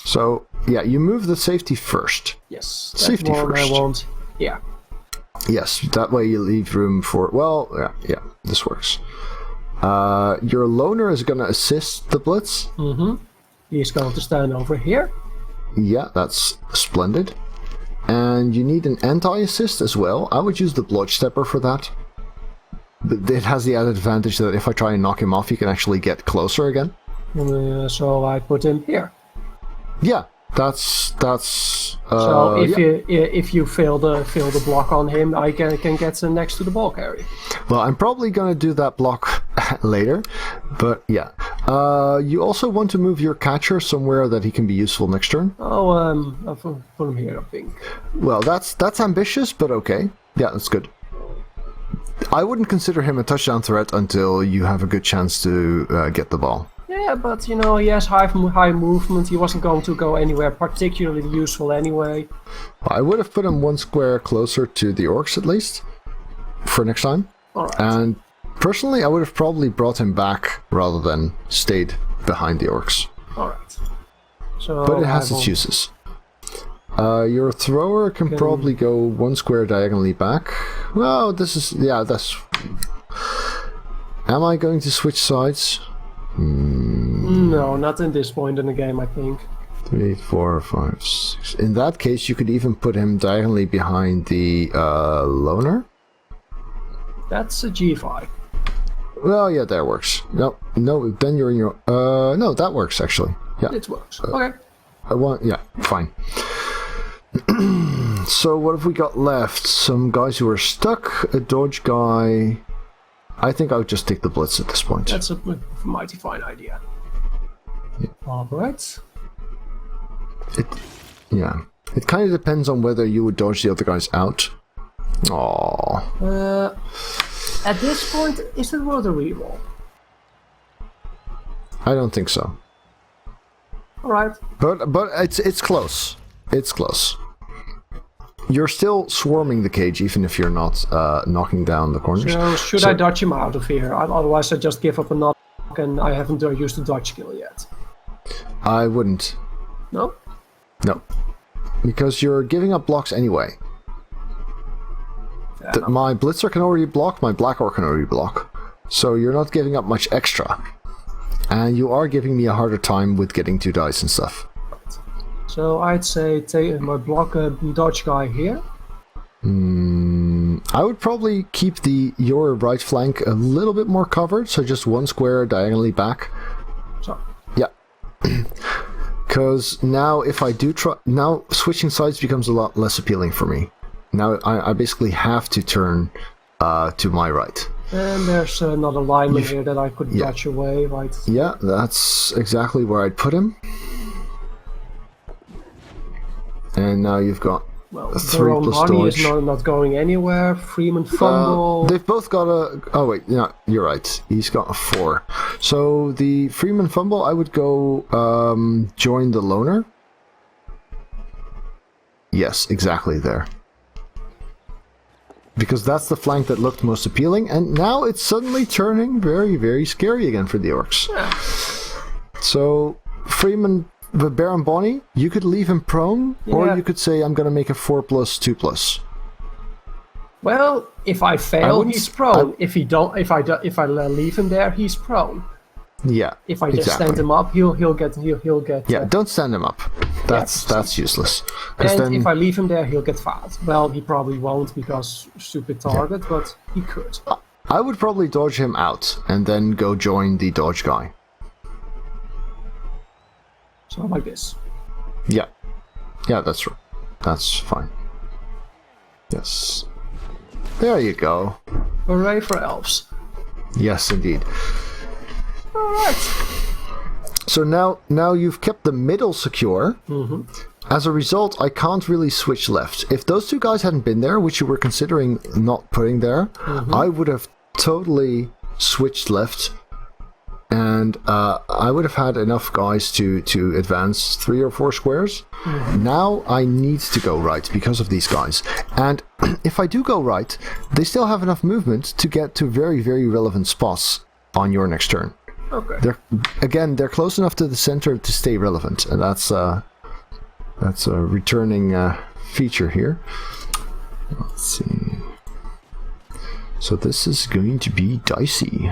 So yeah, you move the safety first. Yes, safety first. I want. Yeah. Yes, that way you leave room for. Well, yeah, this works. Your loner is going to assist the blitz. Mm-hmm. He's going to stand over here. Yeah, that's splendid. And you need an anti-assist as well. I would use the Blodge Stepper for that. But it has the added advantage that if I try and knock him off, you can actually get closer again. So I put him here. Yeah, that's. So if you fail the block on him, I can get next to the ball carrier. Well, I'm probably gonna do that block later, but yeah. You also want to move your catcher somewhere that he can be useful next turn. Oh, I'll put him here, I think. Well, that's ambitious, but okay. Yeah, that's good. I wouldn't consider him a touchdown threat until you have a good chance to get the ball. Yeah, but he has high movement. He wasn't going to go anywhere particularly useful anyway. I would have put him 1 square closer to the orcs at least for next time. All right. And personally, I would have probably brought him back rather than stayed behind the orcs. All right. So, but it has its uses. Your thrower can probably go 1 square diagonally back. Well, that's. Am I going to switch sides? No, not in this point in the game, I think. 3, 4, 5, 6. In that case, you could even put him diagonally behind the loner. That's a G5. Well, yeah, that works. No, then you're in your... no, that works, actually. Yeah. It works. Okay. Yeah, fine. So what have we got left? Some guys who are stuck, a dodge guy... I think I would just take the blitz at this point. That's a mighty fine idea. Yeah. Alright. It kind of depends on whether you would dodge the other guys out. Aww. At this point, is it worth a reroll? I don't think so. Alright. But it's close. It's close. You're still swarming the cage, even if you're not knocking down the corners. So should I dodge him out of here? Otherwise I just give up a knock and I haven't used the dodge skill yet. I wouldn't. No? No. Because you're giving up blocks anyway. My blitzer can already block, my black orc can already block. So you're not giving up much extra. And you are giving me a harder time with getting 2 dice and stuff. So I'd say take my block dodge guy here. I would probably keep your right flank a little bit more covered, so just 1 square diagonally back. So. Yeah. Because now if I do try... Now switching sides becomes a lot less appealing for me. Now I basically have to turn to my right. And there's another lineman here that I could dodge away, right? Yeah, that's exactly where I'd put him. And now you've got Well, A their 3 own plus money dodge. is not going anywhere. Freeman fumble. They've both got a... Oh, wait. No, you're right. He's got a 4. So the Freeman fumble, I would go join the loner. Yes, exactly there. Because that's the flank that looked most appealing, and now it's suddenly turning very, very scary again for the Orcs. Yeah. So, Freeman, the Baron Bonnie, you could leave him prone, or Yeah. you could say, I'm going to make a 4+, 2+. Well, if I I fail, wouldn't- he's prone. If I leave him there, he's prone. Yeah, If I just exactly. stand him up, he'll get. Yeah, don't stand him up. That's useless. 'Cause And then, if I leave him there, he'll get fat. Well, he probably won't because stupid target, but he could. I would probably dodge him out, and then go join the dodge guy. So like this. Yeah. Yeah, that's right. That's fine. Yes. There you go. Hooray for elves! Yes, indeed. All right. So now you've kept the middle secure. Mm-hmm. As a result, I can't really switch left. If those two guys hadn't been there, which you were considering not putting there, I would have totally switched left, and I would have had enough guys to advance 3 or 4 squares. Now I need to go right because of these guys. And if I do go right, they still have enough movement to get to very, very relevant spots on your next turn. Okay. They're close enough to the center to stay relevant, and that's a returning feature here. Let's see. So this is going to be dicey.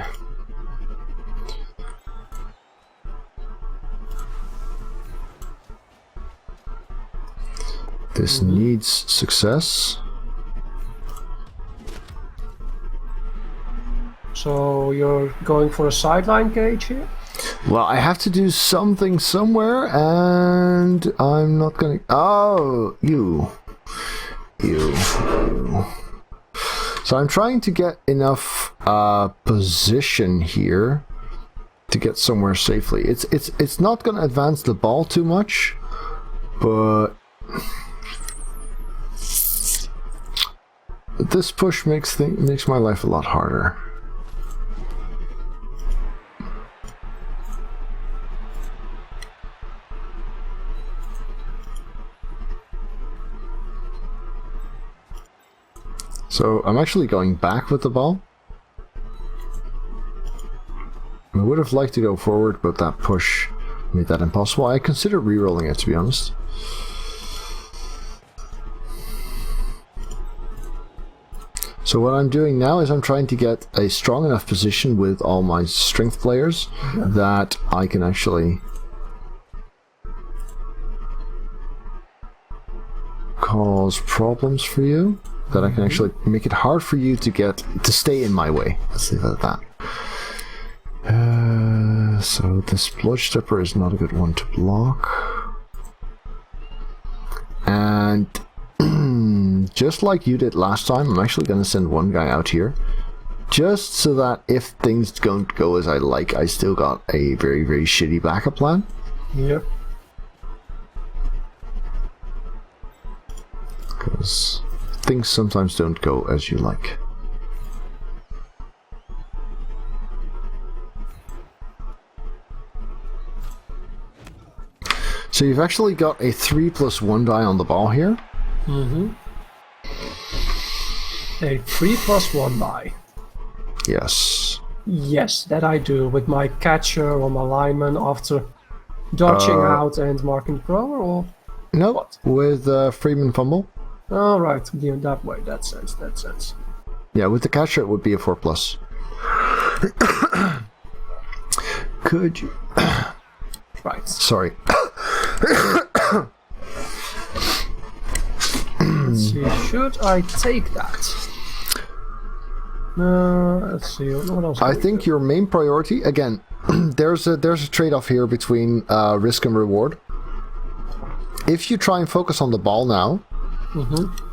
This needs success. So you're going for a sideline cage here? Well, I have to do something somewhere, and I'm not gonna... Oh, you. So I'm trying to get enough position here to get somewhere safely. It's not gonna advance the ball too much, but this push makes my life a lot harder. So I'm actually going back with the ball. I would have liked to go forward, but that push made that impossible. I considered re-rolling it, to be honest. So what I'm doing now is I'm trying to get a strong enough position with all my strength players that I can actually cause problems for you. That I can actually make it hard for you to stay in my way. Let's leave it at that. So this blood stepper is not a good one to block. And just like you did last time, I'm actually going to send one guy out here. Just so that if things don't go as I like, I still got a very, very shitty backup plan. Yep. Because things sometimes don't go as you like. So you've actually got a 3+1 die on the ball here. Mm-hmm. A 3+1 die. Yes. Yes, that I do with my catcher or my lineman after dodging out and marking the thrower, or No, what? with Freeman fumble. Oh, right, yeah, that way, that sense. Yeah, with the catcher it would be a 4+. Could you... Right. Sorry. Let's see, should I take that? Let's see, what else? I think your main priority, again, there's a trade-off here between risk and reward. If you try and focus on the ball now,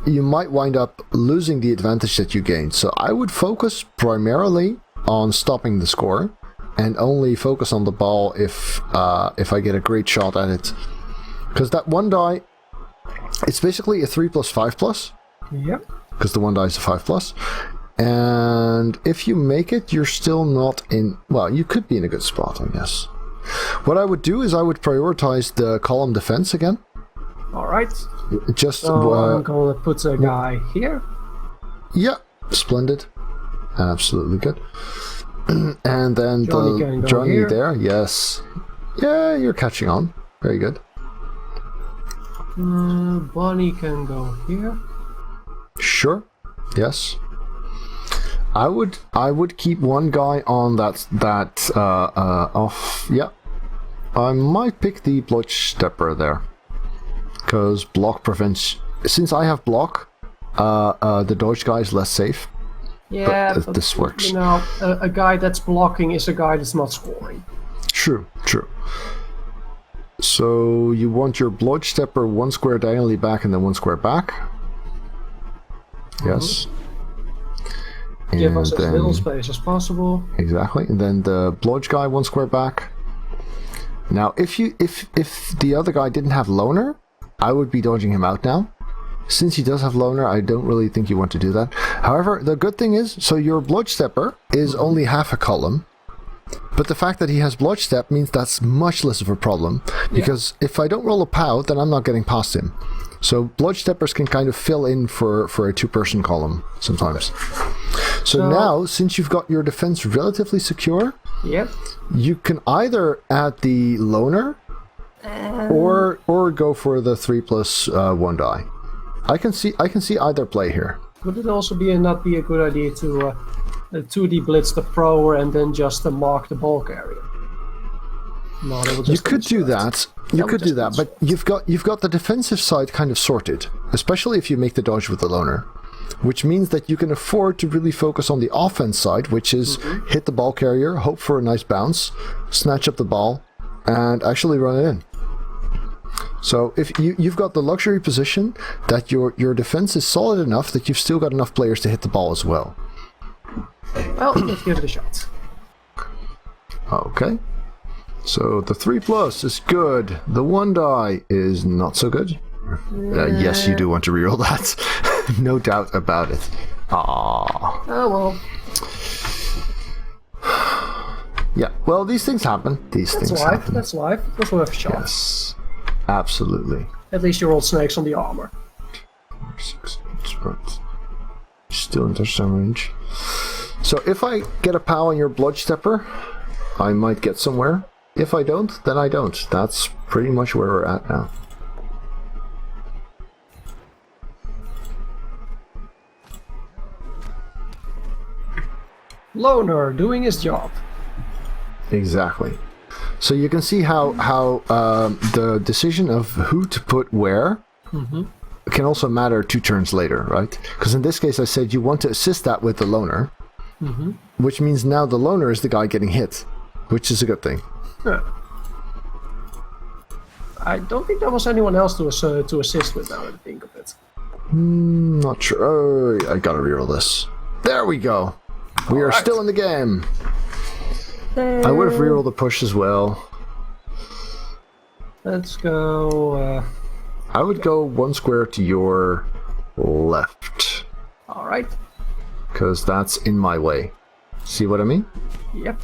you might wind up losing the advantage that you gained. So I would focus primarily on stopping the score, and only focus on the ball if I get a great shot at it. Because that one die, It's basically a 3+5+, Yep. because the one die is a 5+. And if you make it, you're still not in... Well, you could be in a good spot, I guess. What I would do is I would prioritize the column defense again. Alright. Just... So I'm gonna put a guy here. Yeah, splendid. Absolutely good. And then Johnny here. there, yes. Yeah, you're catching on. Very good. Bonnie can go here. Sure. Yes. I would keep one guy on that off. Yeah. I might pick the blood stepper there, because block prevents. Since I have block, the dodge guy is less safe. Yeah, but this works. You know, a guy that's blocking is a guy that's not scoring. True. So you want your blood stepper 1 square diagonally back and then 1 square back. Yes. Give us as little space as possible. Exactly. And then the blodge guy 1 square back. Now, if the other guy didn't have loner, I would be dodging him out now. Since he does have loner, I don't really think you want to do that. However, the good thing is, so your blodge stepper is only half a column. But the fact that he has blodge step means that's much less of a problem. Because if I don't roll a POW, then I'm not getting past him. So blodge steppers can kind of fill in for a 2-person column sometimes. So now, since you've got your defense relatively secure, you can either add the loner or go for the 3+1 die. I can see either play here. Would it also not be a good idea to 2D blitz the pro and then just mark the bulk area? No, you could do that. You could do that, but you've got the defensive side kind of sorted, especially if you make the dodge with the loner, which means that you can afford to really focus on the offense side, which is hit the ball carrier, hope for a nice bounce, snatch up the ball, and actually run it in. So if you've got the luxury position that your defense is solid enough that you've still got enough players to hit the ball as well. Well, let's give it a shot. Okay. So the 3+ is good. The 1 die is not so good. Yes, you do want to reroll that. No doubt about it. Ah. Oh well. Yeah. Well, these things happen. That's life. That's life. That's worth a shot. Yes. Absolutely. At least you rolled snakes on the armor. 6, right. Still in touchdown range. So if I get a POW on your blood stepper, I might get somewhere. If I don't, then I don't. That's pretty much where we're at now. Loner doing his job. Exactly. So you can see how the decision of who to put where can also matter 2 turns later, right? Because in this case I said you want to assist that with the loner, which means now the loner is the guy getting hit, which is a good thing. Yeah. I don't think there was anyone else to assist with now that I think of it. Not sure. Oh, I gotta reroll this. There we go. We are still in the game. I would have rerolled the push as well. Let's go... I would go 1 square to your left. Alright. Because that's in my way. See what I mean? Yep.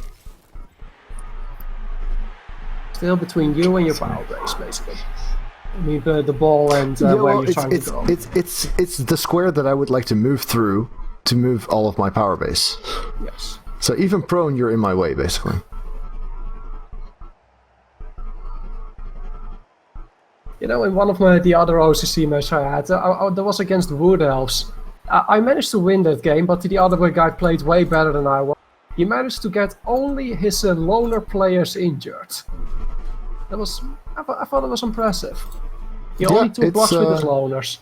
Still between you and your power base, basically. I mean, the ball and where you're trying to go. It's the square that I would like to move through to move all of my power base. Yes. So even prone, you're in my way, basically. You know, in one of the other OCC matches I had, that was against Wood Elves. I managed to win that game, but the other guy played way better than I was. He managed to get only his loner players injured. I thought it was impressive. He only took blocks with his loners.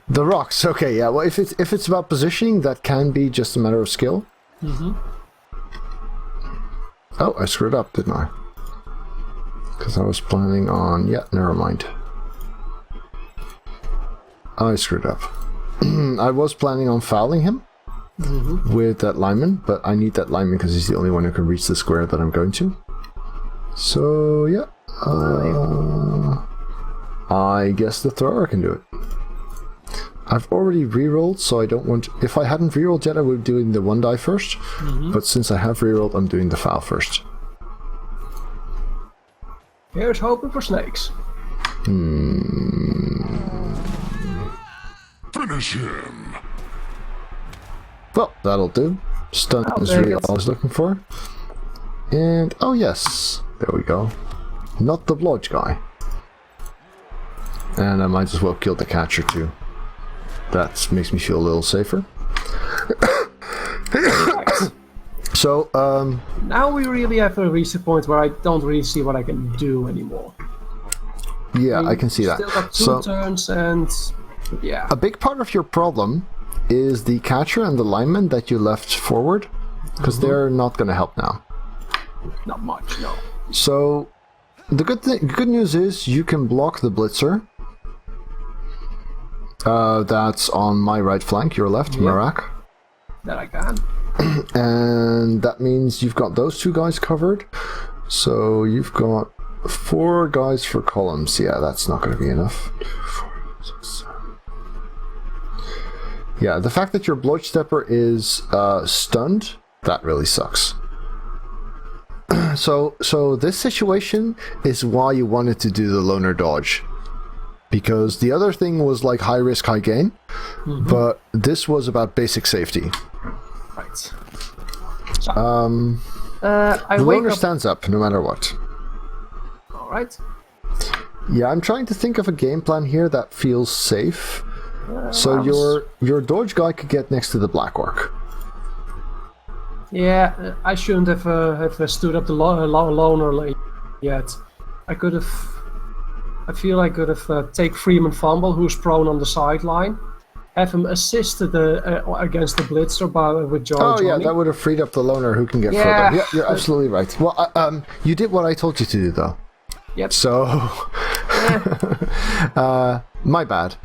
The rocks, okay, yeah. Well, if it's about positioning, that can be just a matter of skill. Oh, I screwed up, didn't I? Because I was planning on... Yeah, never mind. I screwed up. I was planning on fouling him with that lineman, but I need that lineman because he's the only one who can reach the square that I'm going to. So, yeah. I guess the thrower can do it. I've already rerolled, so I don't want... If I hadn't rerolled yet, I would be doing the 1 die first. But since I have rerolled, I'm doing the foul first. Here's hoping for snakes. Finish him. Well, that'll do. Stun is really all I was looking for. And, oh yes, there we go. Not the blodge guy. And I might as well kill the catcher too. That makes me feel a little safer. So, now we really have reached a point where I don't really see what I can do anymore. yeah, I can see that. Still got 2 So, turns and... Yeah. a big part of your problem is the catcher and the lineman that you left forward, because they're not going to help now. Not much, no. So, the good news is you can block the blitzer. That's on my right flank, your left, Marak. That I can. And that means you've got those 2 guys covered. So you've got 4 guys for columns. Yeah, that's not going to be enough. 4, 6, 7. Yeah, the fact that your blodge stepper is stunned, that really sucks. So this situation is why you wanted to do the loner dodge. Because the other thing was like high risk, high gain. But this was about basic safety. Right. The So, I wake loner up... stands up no matter what. Alright. Yeah, I'm trying to think of a game plan here that feels safe. So your dodge guy could get next to the black orc. Yeah, I shouldn't have stood up the loner lane yet. I could have... I feel I could have take Freeman Fumble, who's prone on the sideline, have him assist against the blitzer with Joe. Oh Johnny. yeah, that would have freed up the loner who can get further. Yeah, you're absolutely right. Well, you did what I told you to do, though. Yep. So, my bad.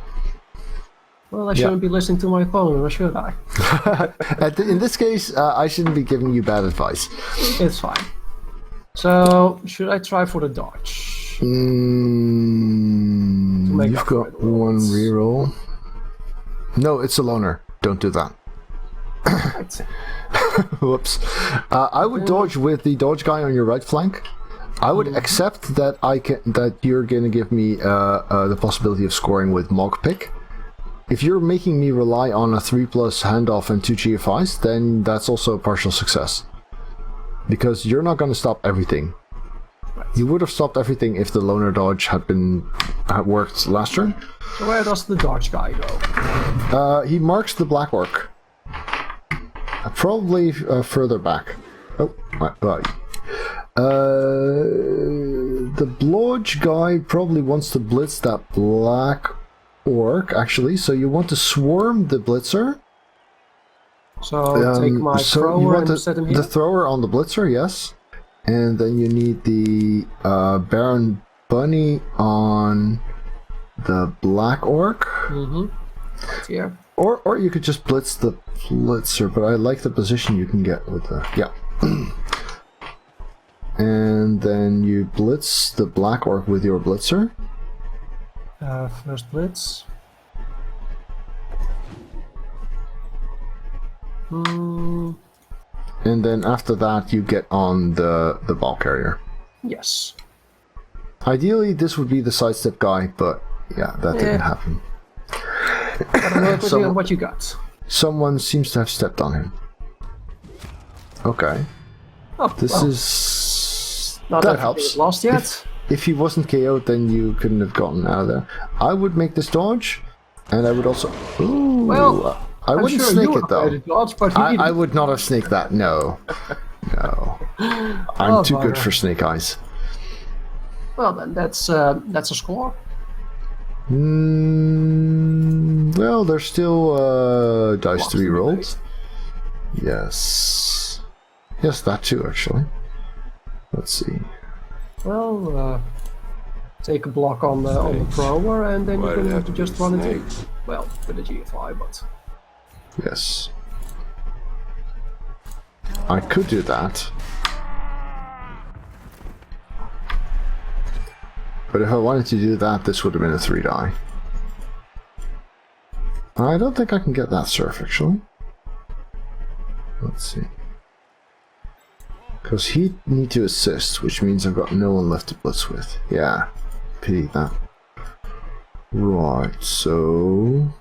Well, I shouldn't be listening to my opponent, or should I? In this case, I shouldn't be giving you bad advice. It's fine. So, should I try for the dodge? You've got 1 reroll. No, it's a loner. Don't do that. Right. Whoops. I would dodge with the dodge guy on your right flank. I would accept that that you're going to give me the possibility of scoring with Mog Pick. If you're making me rely on a 3+ handoff and 2 GFIs, then that's also a partial success. Because you're not going to stop everything. Right. You would have stopped everything if the loner dodge had worked last turn. So where does the dodge guy go? He marks the black orc. Probably further back. Oh, right. The blodge guy probably wants to blitz that black orc, actually. So you want to swarm the blitzer. So take my thrower and set him here? The thrower on the blitzer, yes. And then you need the Baron Bunny on the black orc. Right here. Or you could just blitz the blitzer, but I like the position you can get with the... Yeah. And then you blitz the black orc with your blitzer. First blitz. And then after that you get on the ball carrier. Yes. Ideally this would be the sidestep guy, but yeah, that didn't happen. Gotta work with you on what you got. Someone seems to have stepped on him. Okay. Oh, This is... not that helps. Lost yet? If he wasn't KO'd, then you couldn't have gotten out of there. I would make this dodge, and I would also... Ooh, well, I wouldn't sure snake you it, though. Dodge, but I would not have snaked that, no. No. I'm too good for snake eyes. Well, then that's a score. Well, there's still dice to be rolled. Yes. Yes, that too, actually. Let's see. Well, take a block on the thrower, and then you're going to have to just run into... Well, with a GFI, but... Yes. I could do that. But if I wanted to do that, this would have been a 3 die. I don't think I can get that surf, actually. Let's see. Because he'd need to assist, which means I've got no one left to blitz with. Yeah, pity that. Right, so...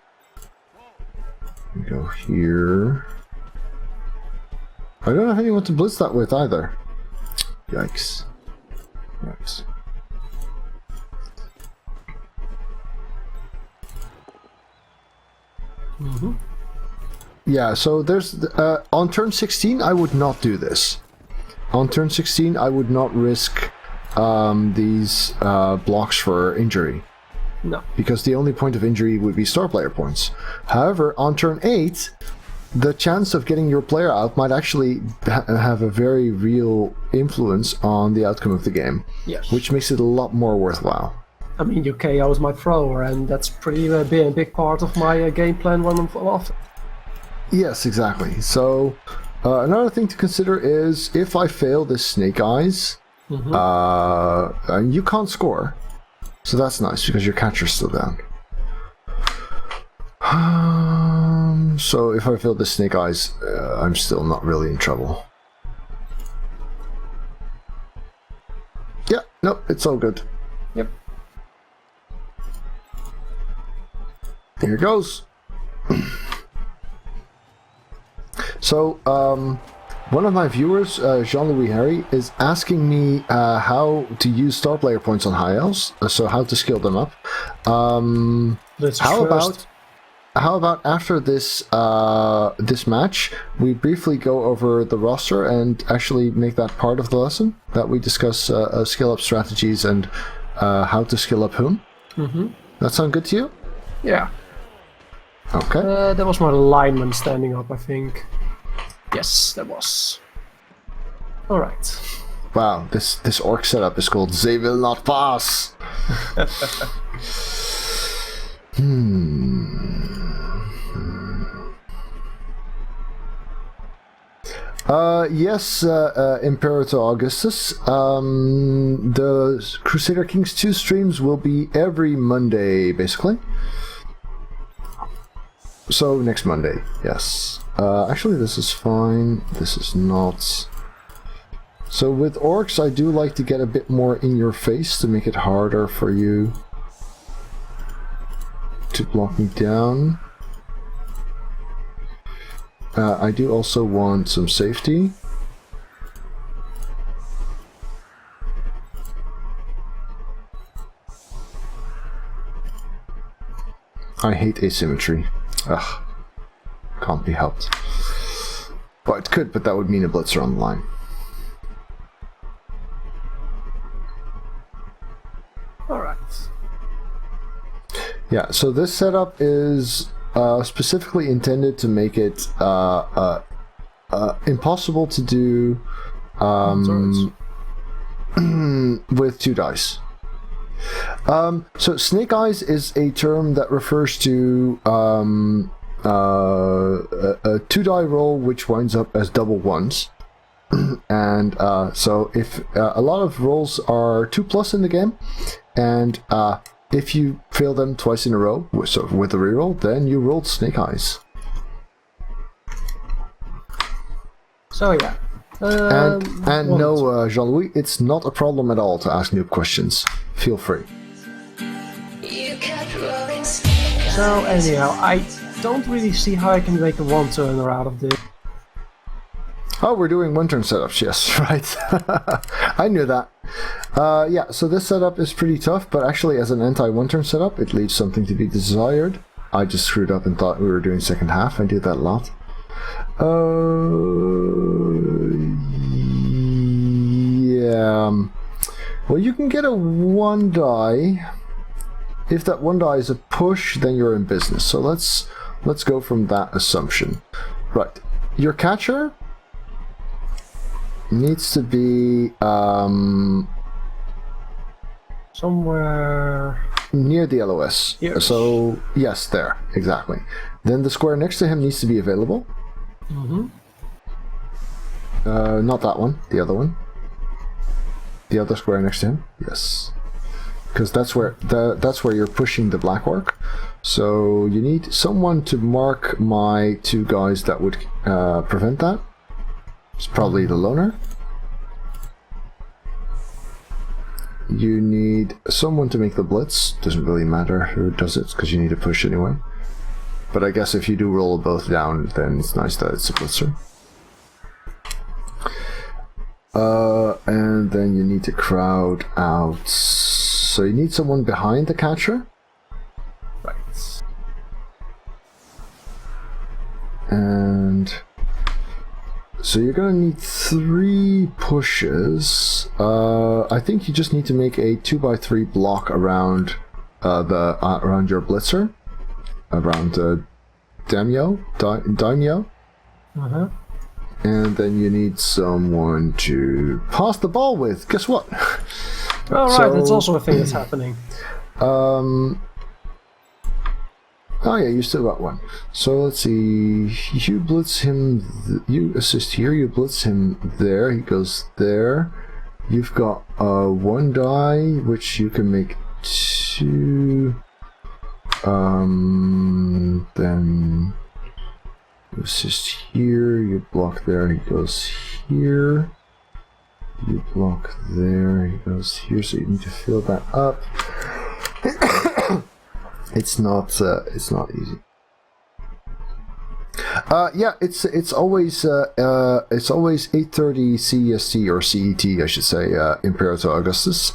we go here. I don't have anyone to blitz that with either. Yikes. Yikes. Yeah, so there's... on turn 16, I would not do this. On turn 16, I would not risk these blocks for injury. No. Because the only point of injury would be star player points. However, on turn 8, the chance of getting your player out might actually have a very real influence on the outcome of the game. Yes. Which makes it a lot more worthwhile. I mean, you KO's my thrower, and that's pretty a big part of my game plan when I'm off. Yes, exactly. So, another thing to consider is if I fail this Snake Eyes, you can't score. So that's nice, because your catcher's still down. So if I fail this Snake Eyes, I'm still not really in trouble. Yeah, no, it's all good. Yep. Here goes. So, one of my viewers, Jean-Louis Harry, is asking me how to use star player points on High Elves, so how to skill them up. How about after this this match, we briefly go over the roster and actually make that part of the lesson, that we discuss skill up strategies and how to skill up whom? That sound good to you? Yeah. Okay. There was my lineman standing up, I think. Yes, that was. Alright. Wow, this orc setup is called They Will Not Pass! Yes, Imperator Augustus. The Crusader Kings 2 streams will be every Monday, basically. So, next Monday, yes. Actually, this is fine. This is not. So, with Orcs, I do like to get a bit more in your face to make it harder for you to block me down. I do also want some safety. I hate asymmetry. Ugh. Can't be helped. Well, it could, but that would mean a blitzer on the line. Alright. Yeah, so this setup is specifically intended to make it impossible to do with 2 dice. So Snake Eyes is a term that refers to a 2-die roll which winds up as double ones. And so if a lot of rolls are 2+ in the game, and if you fail them twice in a row, so with a reroll, then you rolled Snake Eyes. So yeah. And no, Jean-Louis, it's not a problem at all to ask noob questions. Feel free. So anyhow, I don't really see how I can make a 1-turner out of this. Oh, we're doing 1-turn setups, yes, right. I knew that. Yeah, so this setup is pretty tough, but actually as an anti-1-turn setup, it leaves something to be desired. I just screwed up and thought we were doing second half. I do that a lot. Yeah. Well, you can get a 1 die. If that 1 die is a push, then you're in business. So let's go from that assumption. Right. Your catcher needs to be somewhere near the LOS. Here. So yes, there, exactly. Then the square next to him needs to be available. Not that one, the other one. The other square next to him. Yes, because that's where you're pushing the black orc. So you need someone to mark my 2 guys that would prevent that. It's probably the loner. You need someone to make the blitz. Doesn't really matter who does it, because you need to push anyway. But I guess if you do roll both down, then it's nice that it's a blitzer. And then you need to crowd out. So you need someone behind the catcher. Right. And so you're gonna need 3 pushes. I think you just need to make a 2x3 block around around your blitzer, around daimyo. Uh-huh. And then you need someone to pass the ball with. Guess what? Oh, right, that's also a thing that's happening. Oh yeah, you still got one. So let's see. You blitz him. You assist here. You blitz him there. He goes there. You've got 1 die, which you can make 2. Then you assist here. You block there. He goes here. You block there. He goes here. So you need to fill that up. It's not easy. Yeah, it's always 8:30 CEST or CET, I should say, Imperator Augustus.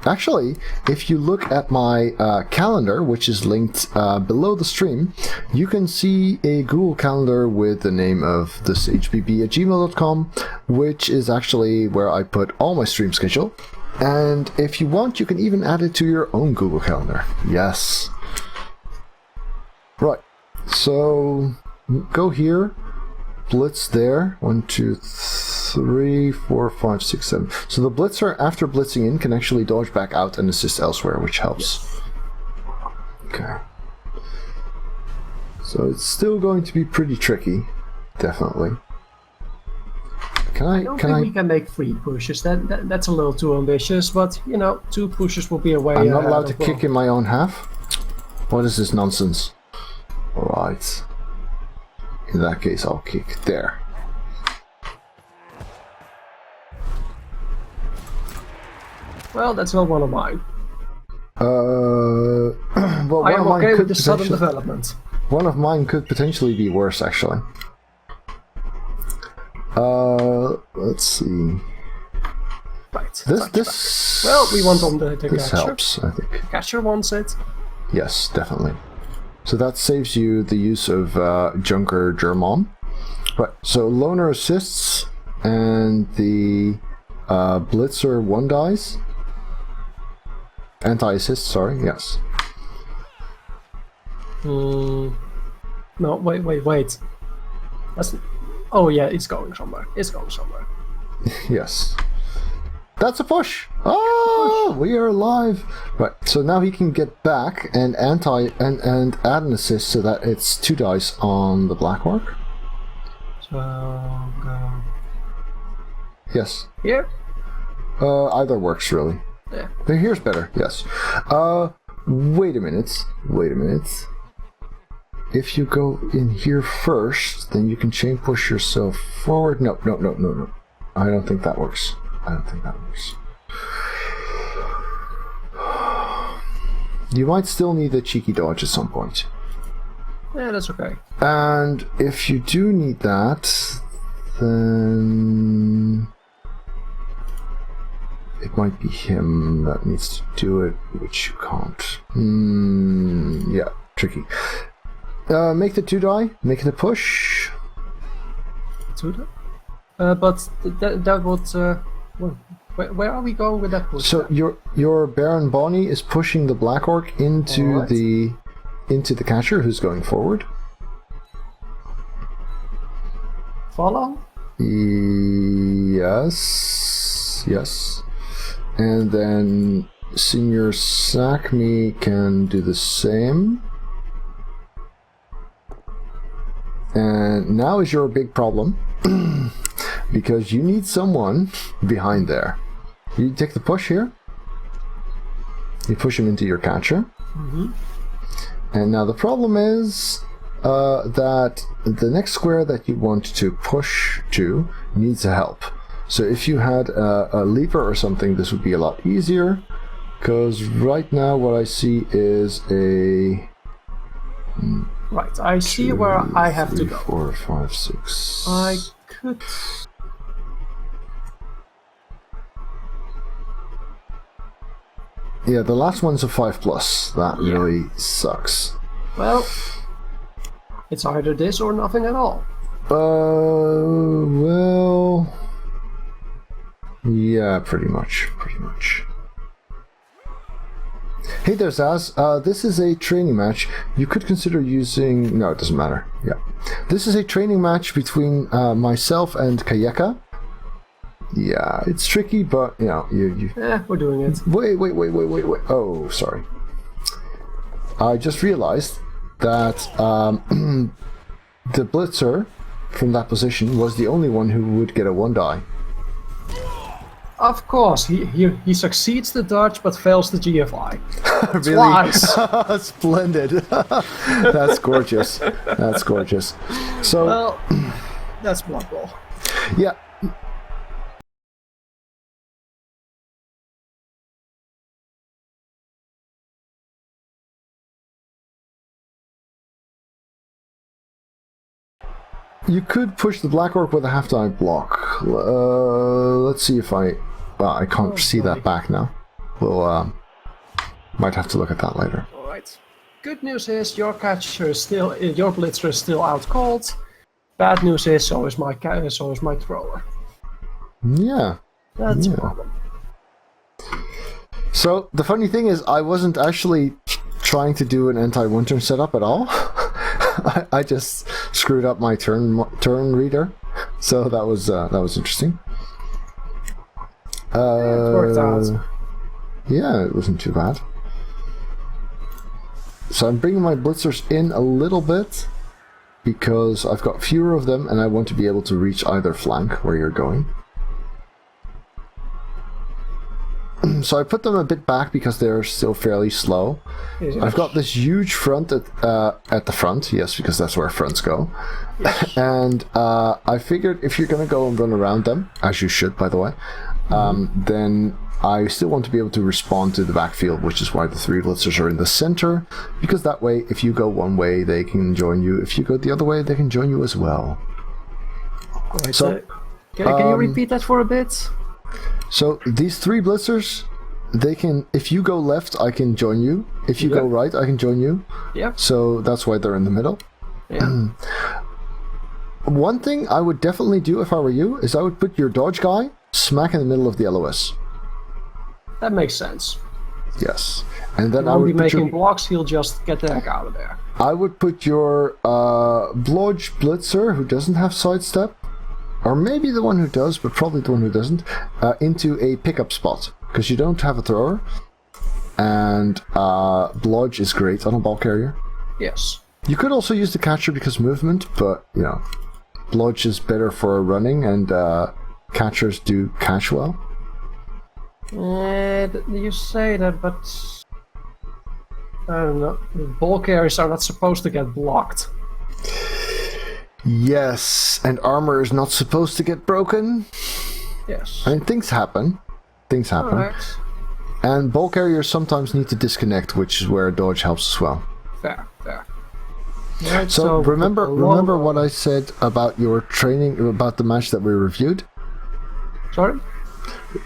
Actually, if you look at my calendar, which is linked below the stream, you can see a Google Calendar with the name of this hbb@gmail.com, which is actually where I put all my stream schedule. And if you want, you can even add it to your own Google Calendar. Yes. Right. So go here, blitz there. 1, 2, 3, 4, 5, 6, 7. So the blitzer, after blitzing in, can actually dodge back out and assist elsewhere, which helps. Okay. So it's still going to be pretty tricky, definitely. I don't think we can make 3 pushes. That's a little too ambitious, but 2 pushes will be a way. I'm not allowed to kick in my own half? What is this nonsense? Alright. In that case, I'll kick there. Well, that's not one of mine. Well, I am okay with the sudden development. One of mine could potentially be worse, actually. Let's see. Right. This. Well, we want on the this catcher. helps, I think. Catcher wants it. Yes, definitely. So that saves you the use of Junker Germon. Right. So loner assists, and the blitzer 1 dies. Anti-assist. Sorry. Yes. No. Wait. That's. Oh yeah, it's going somewhere. Yes. That's a push! Oh, we are alive! Right, so now he can get back and add an assist so that it's 2 dice on the Black Orc. So go Yes. here? Either works, really. Yeah. But here's better, yes. Wait a minute. If you go in here first, then you can chain push yourself forward. No. I don't think that works. You might still need a cheeky dodge at some point. Yeah, that's okay. And if you do need that, then it might be him that needs to do it, which you can't. Yeah, tricky. Make the 2 die. Make it a push. 2 die? But that would. Where are we going with that push? So your Baron Bonnie is pushing the Black Orc into the catcher, who's going forward. Follow? Yes. And then Senior Sakmi can do the same. And now is your big problem, because you need someone behind there. You take the push here. You push him into your catcher. Mm-hmm. And now the problem is that the next square that you want to push to needs a help. So if you had a lever or something, this would be a lot easier. Because right now what I see is a... Right, I see where I have to go. 4, 5, 6... I could... Yeah, the last one's a 5+. That really sucks. Well, it's either this or nothing at all. Well... Yeah, pretty much. Hey there, Zaz. This is a training match. You could consider using... No, it doesn't matter. Yeah. This is a training match between myself and Kayeka. Yeah, it's tricky, but, you know, you... Yeah, we're doing it. Wait. Oh, sorry. I just realized that the blitzer from that position was the only one who would get a 1 die. Of course, he succeeds the dodge but fails the GFI. Really? Twice! Splendid. That's gorgeous. That's gorgeous. So... Well, that's bloodbowl. Yeah. You could push the Black Orc with a half-die block. Let's see if I... I can't see that back now. We'll, might have to look at that later. Alright. Good news is your catcher is still... Your blitzer is still out cold. Bad news is so is my thrower. Yeah. That's a problem. So, the funny thing is, I wasn't actually trying to do an anti-one-turn setup at all. I just screwed up my turn reader, so that was interesting. It worked out. Yeah, it wasn't too bad. So I'm bringing my blitzers in a little bit because I've got fewer of them, and I want to be able to reach either flank where you're going. So I put them a bit back because they're still fairly slow. Yes. I've got this huge front at the front, yes, because that's where fronts go. Yes. And I figured if you're going to go and run around them, as you should, by the way, then I still want to be able to respond to the backfield, which is why the 3 blitzers are in the center, because that way, if you go one way, they can join you. If you go the other way, they can join you as well. Right, so, can you repeat that for a bit? So these 3 blitzers, they can, if you go left, I can join you. If you go right, I can join you. Yeah. So that's why they're in the middle. Yeah. One thing I would definitely do if I were you is I would put your dodge guy smack in the middle of the LOS. That makes sense. Yes. And then I would be making blocks, he'll just get the heck out of there. I would put your blodge blitzer, who doesn't have sidestep, or maybe the one who does, but probably the one who doesn't, into a pickup spot, because you don't have a thrower, and blodge is great on a ball carrier. Yes. You could also use the catcher because movement, but, you know, blodge is better for running, and catchers do catch well. You say that, but I don't know. Ball carriers are not supposed to get blocked. Yes, and armor is not supposed to get broken. Yes. I mean, things happen. Things happen. Right. And ball carriers sometimes need to disconnect, which is where dodge helps as well. Fair. Right, so remember what I said about your training, about the match that we reviewed? Sorry?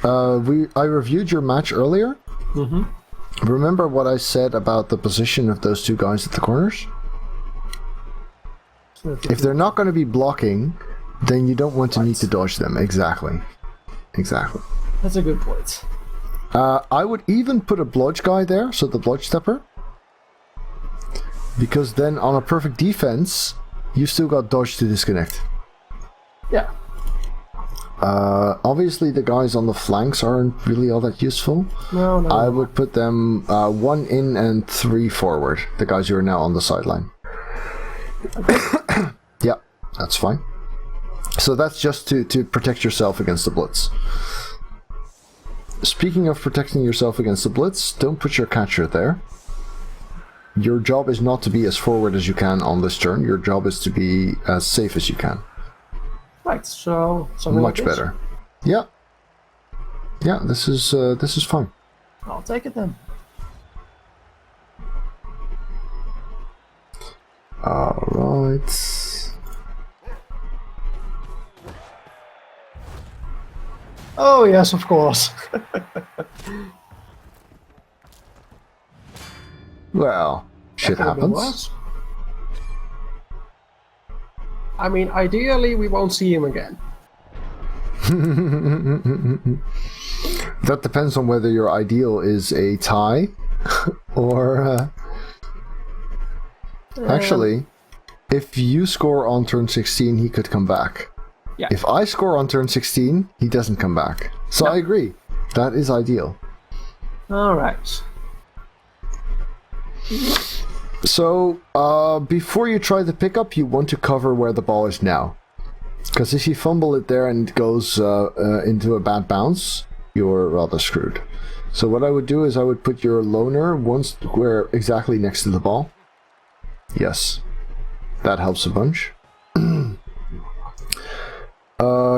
I reviewed your match earlier. Mm-hmm. Remember what I said about the position of those 2 guys at the corners? If they're not going to be blocking, then you don't want to need to dodge them. Exactly. That's a good point. I would even put a blodge guy there, so the blodge stepper. Because then on a perfect defense, you've still got dodge to disconnect. Yeah. Obviously the guys on the flanks aren't really all that useful. No. I would put them 1 in and 3 forward, the guys who are now on the sideline. Yeah, that's fine. So that's just to protect yourself against the blitz. Speaking of protecting yourself against the blitz, don't put your catcher there. your job is not to be as forward as you can on this turn. Your job is to be as safe as you can. Right, so something Much like this. better. Yeah. Yeah, this is fun. I'll take it then. Alright. Oh yes, of course. Well, shit That could've been happens. worse. I mean, ideally, we won't see him again. That depends on whether your ideal is a tie or... Actually, if you score on turn 16, he could come back. Yeah. If I score on turn 16, he doesn't come back. So No. I agree. That is ideal. All right. So, before you try the pickup, you want to cover where the ball is now. Because if you fumble it there and it goes into a bad bounce, you're rather screwed. So what I would do is I would put your loner one square exactly next to the ball. Yes. That helps a bunch.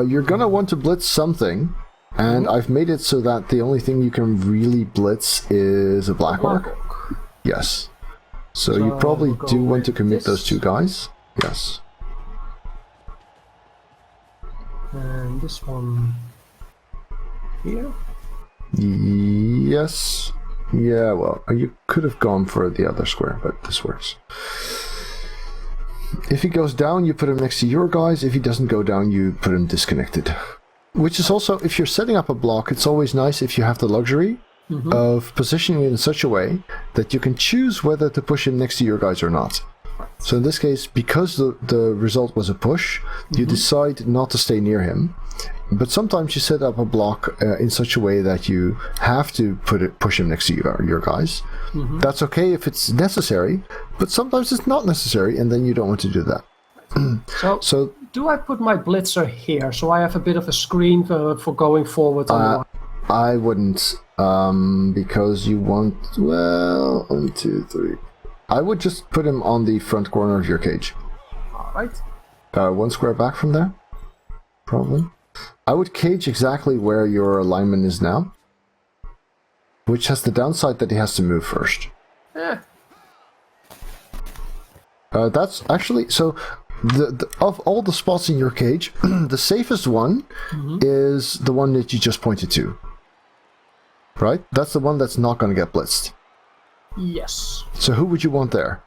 You're gonna want to blitz something, and I've made it so that the only thing you can really blitz is a black orc. Yes. So you So probably we'll go do want to with commit this. those two guys. Yes. And this one here. Yes. Yeah, well, you could have gone for the other square, but this works. If he goes down, you put him next to your guys. If he doesn't go down, you put him disconnected. Which is also, if you're setting up a block, it's always nice if you have the luxury of positioning it in such a way that you can choose whether to push him next to your guys or not. So in this case, because the result was a push, you decide not to stay near him. But sometimes you set up a block in such a way that you have to push him next to your guys. That's okay if it's necessary, but sometimes it's not necessary, and then you don't want to do that. So do I put my blitzer here so I have a bit of a screen for going forward on the line? I wouldn't, because you want, well, 1, 2, 3. I would just put him on the front corner of your cage. Alright. One square back from there, probably. I would cage exactly where your alignment is now, which has the downside that he has to move first. Yeah. That's actually, so of all the spots in your cage, the safest one is the one that you just pointed to. Right? That's the one that's not going to get blitzed. Yes. So who would you want there?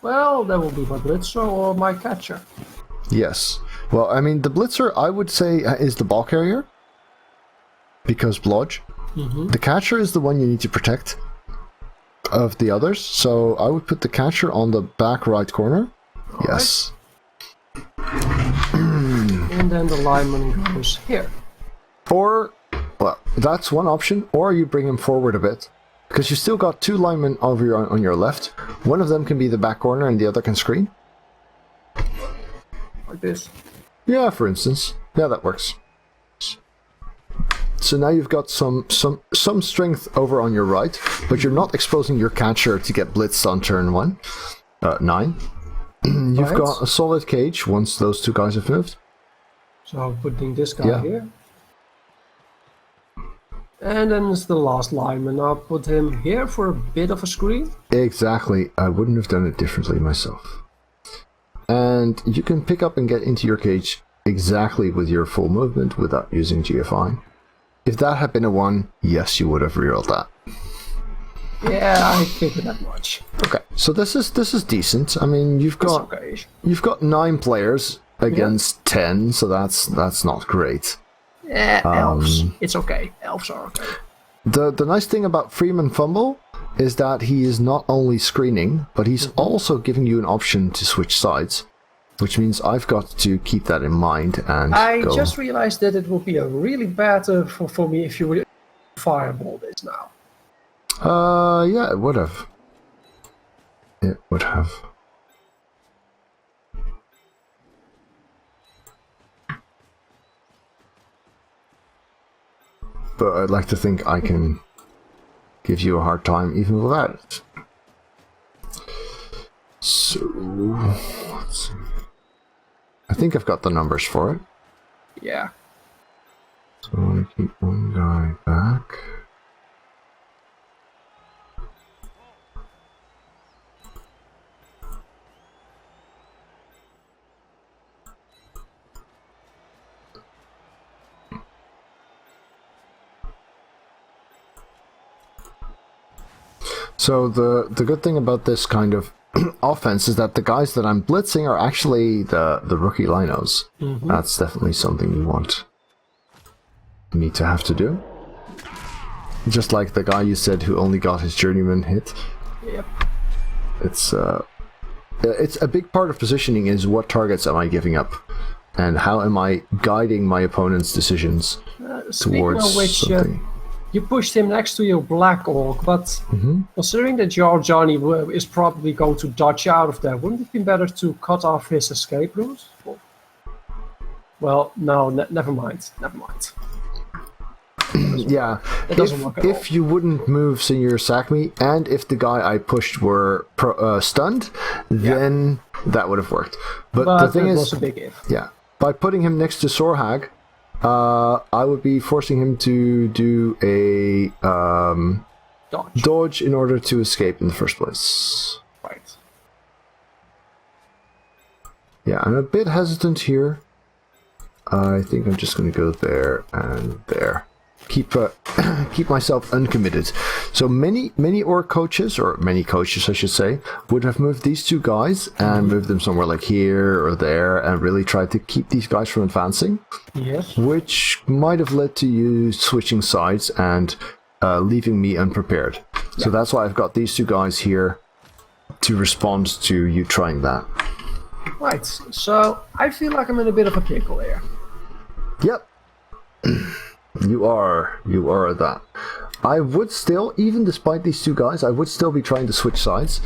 Well, that will be my blitzer or my catcher. Yes. Well, I mean, the blitzer, I would say, is the ball carrier. Because blodge. The catcher is the one you need to protect of the others. So I would put the catcher on the back right corner. All Yes. And then the lineman goes here. Or, well, that's one option. Or you bring him forward a bit. Because you still got two linemen over on your left. One of them can be the back corner and the other can screen. Like this. Yeah, for instance. Yeah, that works. So now you've got some strength over on your right, but you're not exposing your catcher to get blitzed on turn 9. You've Right. got a solid cage once those two guys have moved. So putting this guy Yeah. here. And then it's the last lineman. I'll put him here for a bit of a screen. Exactly. I wouldn't have done it differently myself. And you can pick up and get into your cage exactly with your full movement without using GFI. If that had been a 1, yes, you would have rerolled that. Yeah, I figured that much. Okay, so this is decent. I mean, you've It's got okay. 9 players against 10, so that's not great. Yeah, elves. It's okay. Elves are okay. The nice thing about Freeman Fumble is that he is not only screening, but he's also giving you an option to switch sides, which means I've got to keep that in mind and I go. just realized that it would be a really bad for me if you would fireball this now. Yeah, it would have. It would have. But I'd like to think I can give you a hard time even without it. So, let's see. I think I've got the numbers for it. Yeah. So I want to keep one guy back. So the good thing about this kind of offense is that the guys that I'm blitzing are actually the rookie linos. Mm-hmm. That's definitely something you need to have to do. Just like the guy you said who only got his journeyman hit. Yep. It's a big part of positioning is what targets am I giving up, and how am I guiding my opponent's decisions towards something. You pushed him next to your black orc, but considering that your Johnny is probably going to dodge out of there, wouldn't it be better to cut off his escape route? Well, no, never mind. Never mind. Yeah, it doesn't work at all. If you wouldn't move Senior Sakmi, and if the guy I pushed were stunned, then that would have worked. But the thing is, was a big if. Yeah, by putting him next to Sorhag, I would be forcing him to do a dodge in order to escape in the first place. Right. Yeah, I'm a bit hesitant here. I think I'm just going to go there and there. Keep myself uncommitted. So many orc coaches, or many coaches I should say, would have moved these two guys and moved them somewhere like here or there and really tried to keep these guys from advancing. Yes. Which might have led to you switching sides and leaving me unprepared. So that's why I've got these two guys here to respond to you trying that. Right, so I feel like I'm in a bit of a pickle here. Yep. You are that. I would still, even despite these two guys, I would still be trying to switch sides.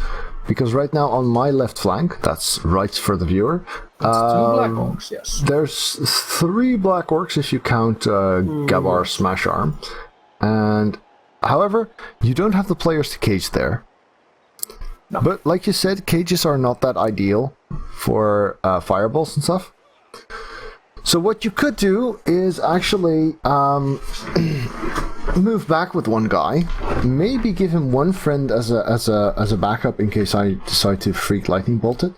Because right now on my left flank, that's right for the viewer. That's two black orcs, yes. There's 3 black orcs if you count Gabar Smash Arm. And, however, you don't have the players to cage there. No. But like you said, cages are not that ideal for fireballs and stuff. So what you could do is actually move back with one guy, maybe give him one friend as a backup in case I decide to freak lightning bolt it.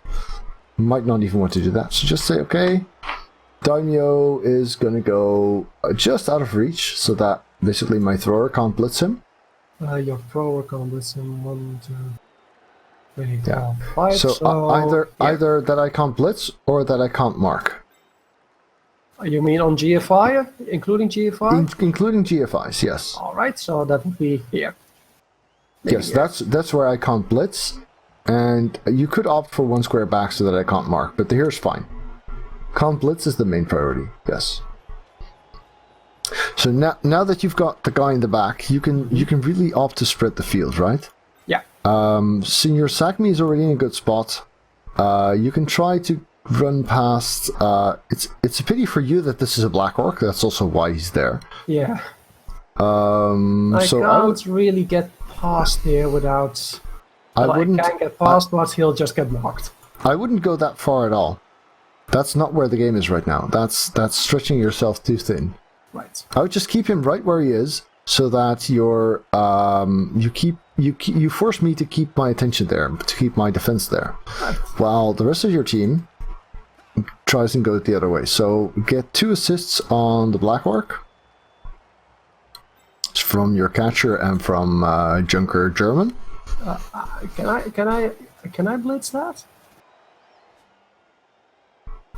Might not even want to do that. So just say, okay, Daimyo is gonna go just out of reach, so that basically my thrower can't blitz him. Your thrower can't blitz him. 1, 2, 3, Yeah. 4, 5. So either that I can't blitz or that I can't mark. You mean on GFI, including GFI? Including GFIs, yes. All right, so that would be here. Yes, that's where I can't blitz, and you could opt for 1 square back so that I can't mark, but here's fine. Can't blitz is the main priority, yes. So now that you've got the guy in the back, you can really opt to spread the field, right? Yeah. Senior Sakmi is already in a good spot. You can try to run past. It's a pity for you that this is a black orc. That's also why he's there. Yeah. I can't really get past here without. I can get past, but he'll just get knocked. I wouldn't go that far at all. That's not where the game is right now. That's stretching yourself too thin. Right. I would just keep him right where he is, so that you're you force me to keep my attention there, to keep my defense there, Right. while the rest of your team tries and goes the other way. So get 2 assists on the black orc from your catcher and from Junker German. Can I blitz that?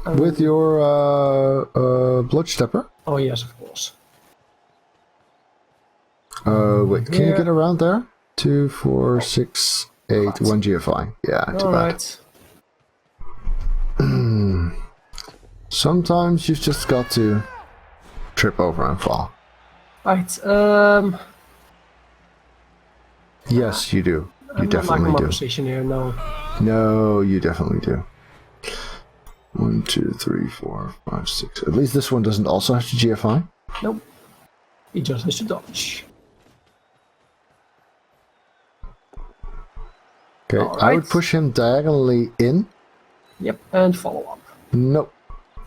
With your Bloodstepper. Oh yes, of course. Wait, can you get around there? 2, 4, 6, 8, 1 GFI. Yeah, too bad. Sometimes you've just got to trip over and fall. Right. Yes, you do. You I'm definitely not do. position here, no. No, you definitely do. 1, 2, 3, 4, 5, 6. At least this one doesn't also have to GFI. Nope. He just has to dodge. Okay, I would push him diagonally in. Yep, and follow up. Nope,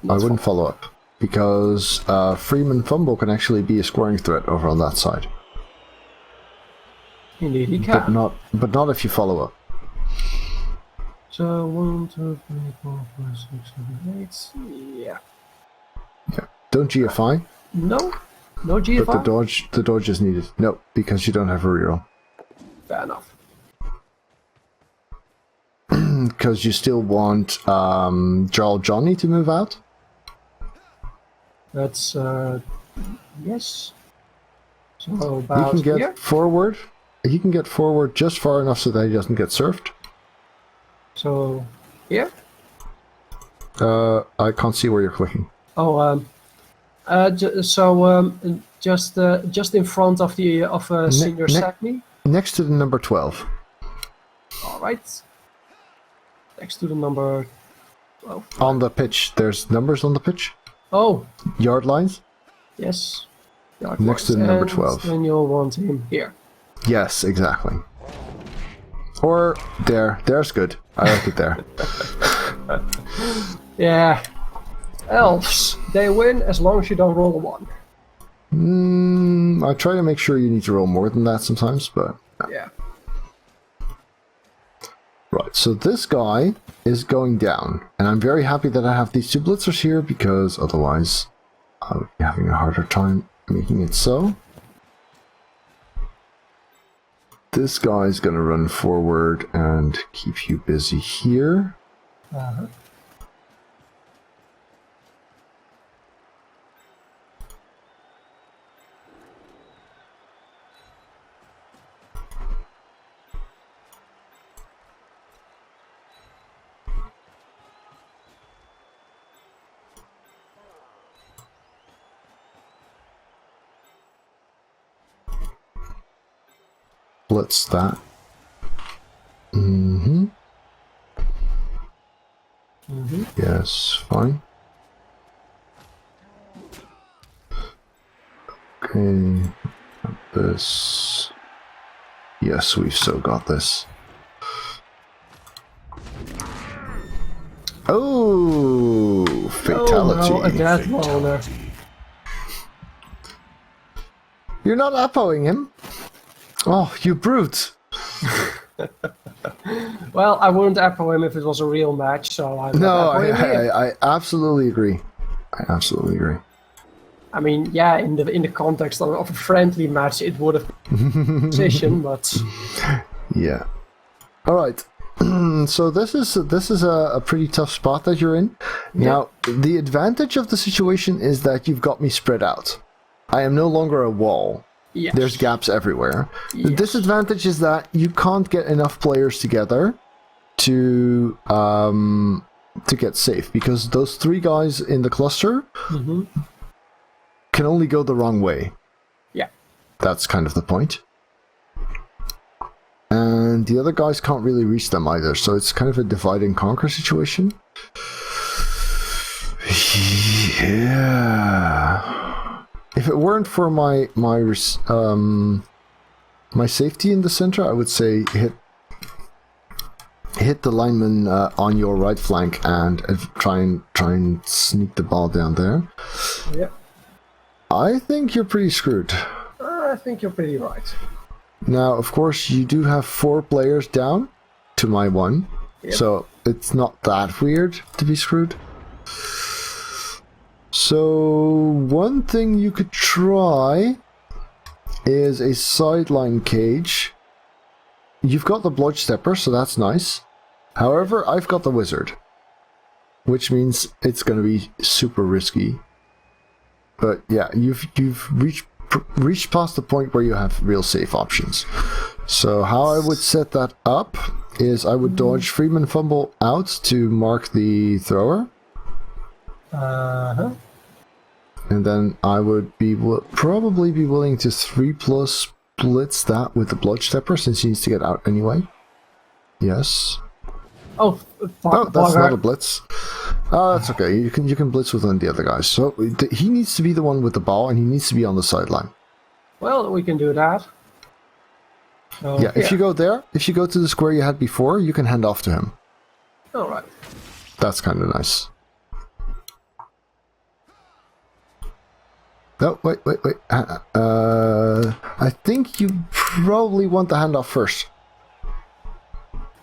Not I wouldn't follow up. Because Freeman Fumble can actually be a scoring threat over on that side. Indeed, he can. But not if you follow up. So 1, 2, 3, 4, 5, 6, 7, 8. Yeah. Yeah. Don't GFI. No GFI. But the dodge is needed. No, because you don't have a reroll. Fair enough. Because you still want Jarl Johnny to move out. That's yes. So about he can get here. forward. He can get forward just far enough so that he doesn't get surfed. So here. I can't see where you're clicking. Oh, just in front of the Senior Sagni. Next to the number 12. All right. Next to the number 12. On the pitch, there's numbers on the pitch. Oh. Yard lines. Yes. Yard Next to the number 12. Then you'll want him here. Yes, exactly. Or there. There's good. I like it there. Yeah. Elves. They win as long as you don't roll a 1. I try to make sure you need to roll more than that sometimes, but... Yeah. Right, so this guy is going down. And I'm very happy that I have these 2 blitzers here, because otherwise I would be having a harder time making it so. This guy is going to run forward and keep you busy here. Uh-huh. Blitz that. Yes, fine. Okay, this. Yes, we've so got this. Oh, fatality. Oh, no, a death roller. You're not apoing him. Oh, you brute. Well, I wouldn't apple him if it was a real match, so I'm No, not appling him. I absolutely agree. I absolutely agree. I mean, yeah, in the context of a friendly match, it would have been a decision, but Yeah. All right. So this is a pretty tough spot that you're in. Yeah. Now, the advantage of the situation is that you've got me spread out. I am no longer a wall. yes. There's gaps everywhere. The Yes. disadvantage is that you can't get enough players together to get safe, because those 3 guys in the cluster can only go the wrong way. Yeah. That's kind of the point. And the other guys can't really reach them either, so it's kind of a divide and conquer situation. Yeah. If it weren't for my safety in the center, I would say hit the lineman on your right flank and try and sneak the ball down there. Yeah. I think you're pretty screwed. I think you're pretty right. Now, of course, you do have 4 players down to my 1, Yep. so it's not that weird to be screwed. So, one thing you could try is a sideline cage. You've got the blodge stepper, so that's nice. However, I've got the wizard, which means it's going to be super risky. But yeah, you've reached past the point where you have real safe options. So how I would set that up is I would dodge Freeman Fumble out to mark the thrower. And then I would probably be willing to 3+ blitz that with the blodge stepper, since he needs to get out anyway. Yes. Oh, That's not a blitz. Oh, that's okay. You can blitz with one of the other guys. So he needs to be the one with the ball, and he needs to be on the sideline. Well, we can do that. Oh, Yeah, if you go there, if you go to the square you had before, you can hand off to him. All right. That's kind of nice. Oh, wait. I think you probably want the handoff first.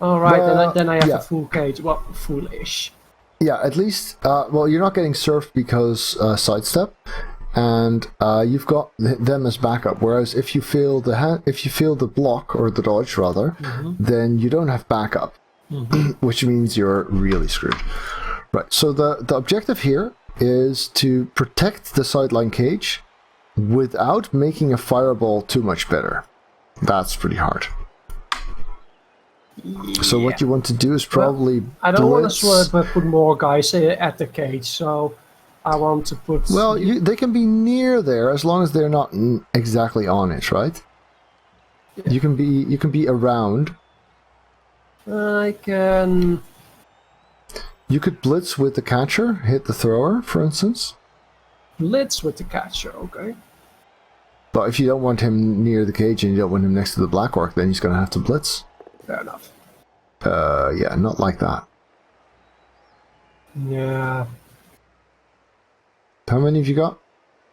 All right, then I have yeah. a full cage. Well, full-ish. Yeah, at least. Well, you're not getting surfed because sidestep, and you've got them as backup. Whereas if you fail the block or the dodge rather, then you don't have backup, which means you're really screwed. Right. So the objective here is to protect the sideline cage without making a fireball too much better. That's pretty hard. So what you want to do is probably I don't want to blitz. swerve, but put more guys at the cage. So I want to put. Well, they can be near there as long as they're not exactly on it, right? Yeah. You can be around. I can. You could blitz with the catcher, hit the thrower, for instance. Blitz with the catcher, okay. But if you don't want him near the cage and you don't want him next to the black orc, then he's going to have to blitz. Fair enough. Yeah, not like that. Yeah. How many have you got?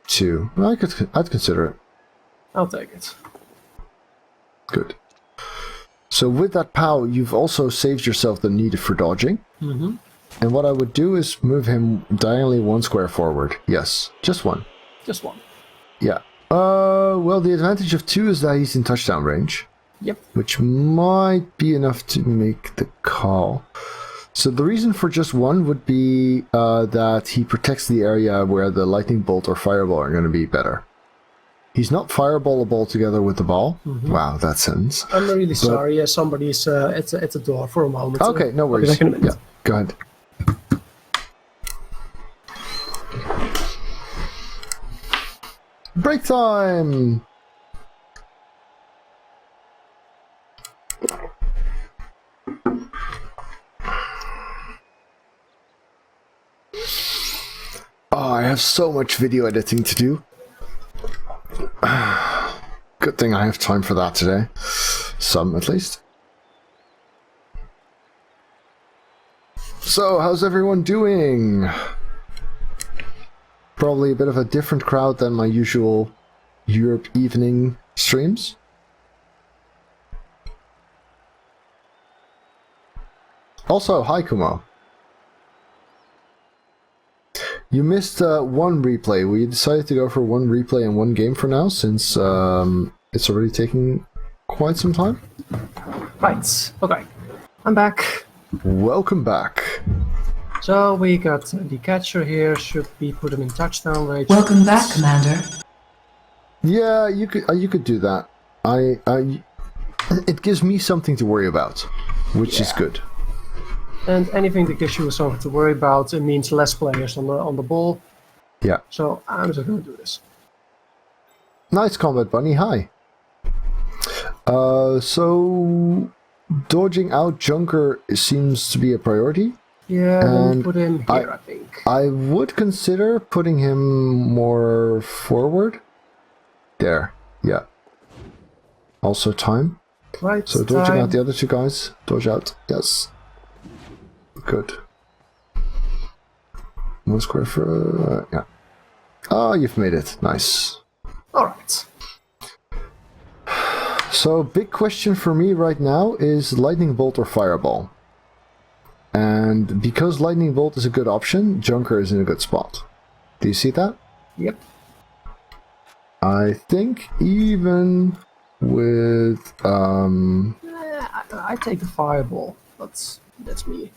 2. Well, I'd consider it. I'll take it. Good. So with that POW, you've also saved yourself the need for dodging. Mm-hmm. And what I would do is move him diagonally 1 square forward. Yes, just 1. Just 1. Yeah. Well, the advantage of 2 is that he's in touchdown range. Yep. Which might be enough to make the call. So the reason for just 1 would be that he protects the area where the lightning bolt or fireball are going to be better. He's not fireballable together with the ball. Mm-hmm. Wow, that sentence. I'm really sorry. Somebody's at the door for a moment. Okay, no worries. I'll be back in a minute. Yeah, go ahead. Break time! Oh, I have so much video editing to do. Good thing I have time for that today. Some, at least. So, how's everyone doing? Probably a bit of a different crowd than my usual Europe evening streams. Also, hi Kumo. You missed 1 replay. We decided to go for 1 replay and 1 game for now, since it's already taking quite some time. Right, okay. I'm back. Welcome back. So we got the catcher here. Should we put him in touchdown range? Welcome back, Commander. Yeah, you could do that. It gives me something to worry about, which is good. And anything that gives you something to worry about, it means less players on the ball. Yeah. So I'm just going to do this. Nice combat, Bunny. Hi. So dodging out Junker seems to be a priority. Yeah, and then put him here, I think. I would consider putting him more forward. There. Yeah. Also time. Right. So dodging out the other 2 guys. Dodge out. Yes. Good. 1 square for... yeah. Oh, you've made it. Nice. Alright. So, big question for me right now is Lightning Bolt or Fireball. And because Lightning Bolt is a good option, Junker is in a good spot. Do you see that? Yep. I think even with... I take the fireball. That's me.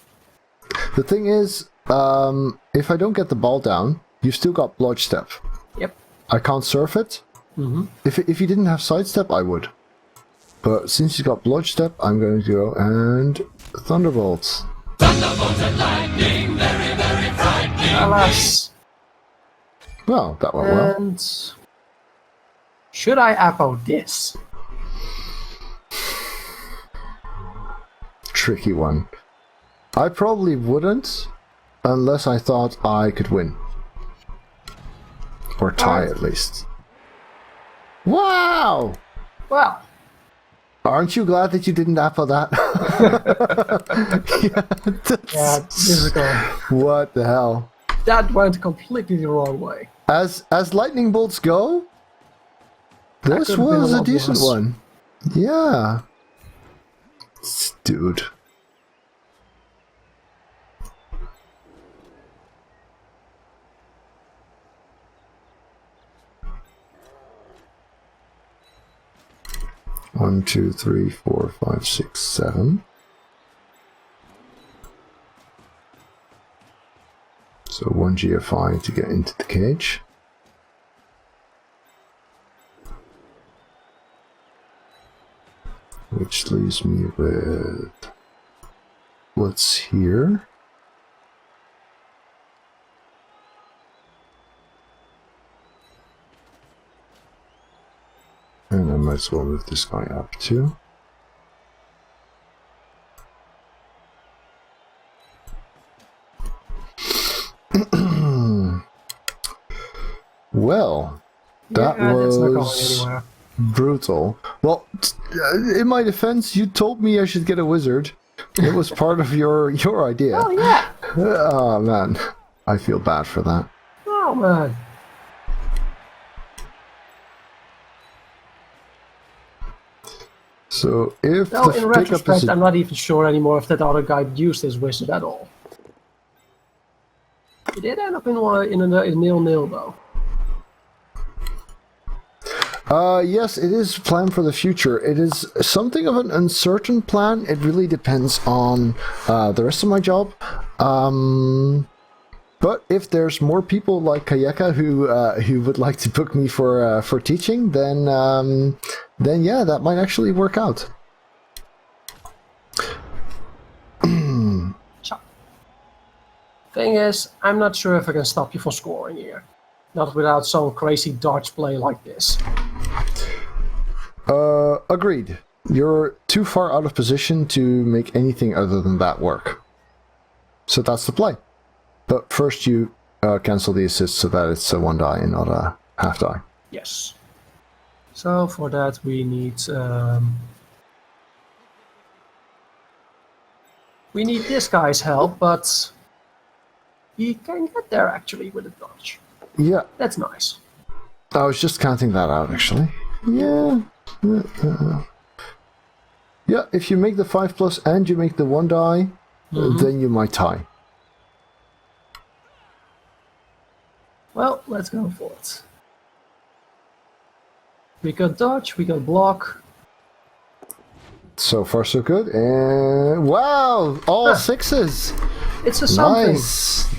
The thing is, if I don't get the ball down, you've still got Blodge Step. Yep. I can't surf it. Mm-hmm. If you didn't have Sidestep, I would. But since you got Blodge Step, I'm going to go and Thunderbolt. Thunderbolt and lightning, very, very frightening. Alas. Well, that went well. And should I appo this? Tricky one. I probably wouldn't, unless I thought I could win. Or tie, at least. Wow! Well, Aren't you glad that you didn't apple that? Yeah, physical. What the hell? That went completely the wrong way. As lightning bolts go, this could've been a was a lot decent worse. one. Yeah. Dude. One, two, three, 4, 5, 6, 7. So 1 GFI to get into the cage. Which leaves me with what's here. And I might as well move this guy up too. Well, that Yeah, that's not going was anywhere. brutal. Well, in my defense, you told me I should get a wizard. It was part of your idea. Oh, yeah. Oh man, I feel bad for that. Oh, man. So if Well, the in pickup is retrospect, I'm not even sure anymore if that other guy used his wizard at all. He did end up in a 0-0 though. yes, it is planned for the future. It is something of an uncertain plan. It really depends on the rest of my job. But if there's more people like Kayeka who would like to book me for teaching, then yeah, that might actually work out. Thing is, I'm not sure if I can stop you from scoring here. Not without some crazy darts play like this. Agreed. You're too far out of position to make anything other than that work. So that's the play. But first you cancel the assist so that it's a 1 die and not a half die. Yes. So for that we need this guy's help, but he can get there actually with a dodge. Yeah, That's nice. I was just counting that out actually. Yeah. Yeah, if you make the 5+ and you make the 1 die, then you might tie. Well, let's go for it. We got dodge, we got block. So far so good. And wow, all 6s. It's a something.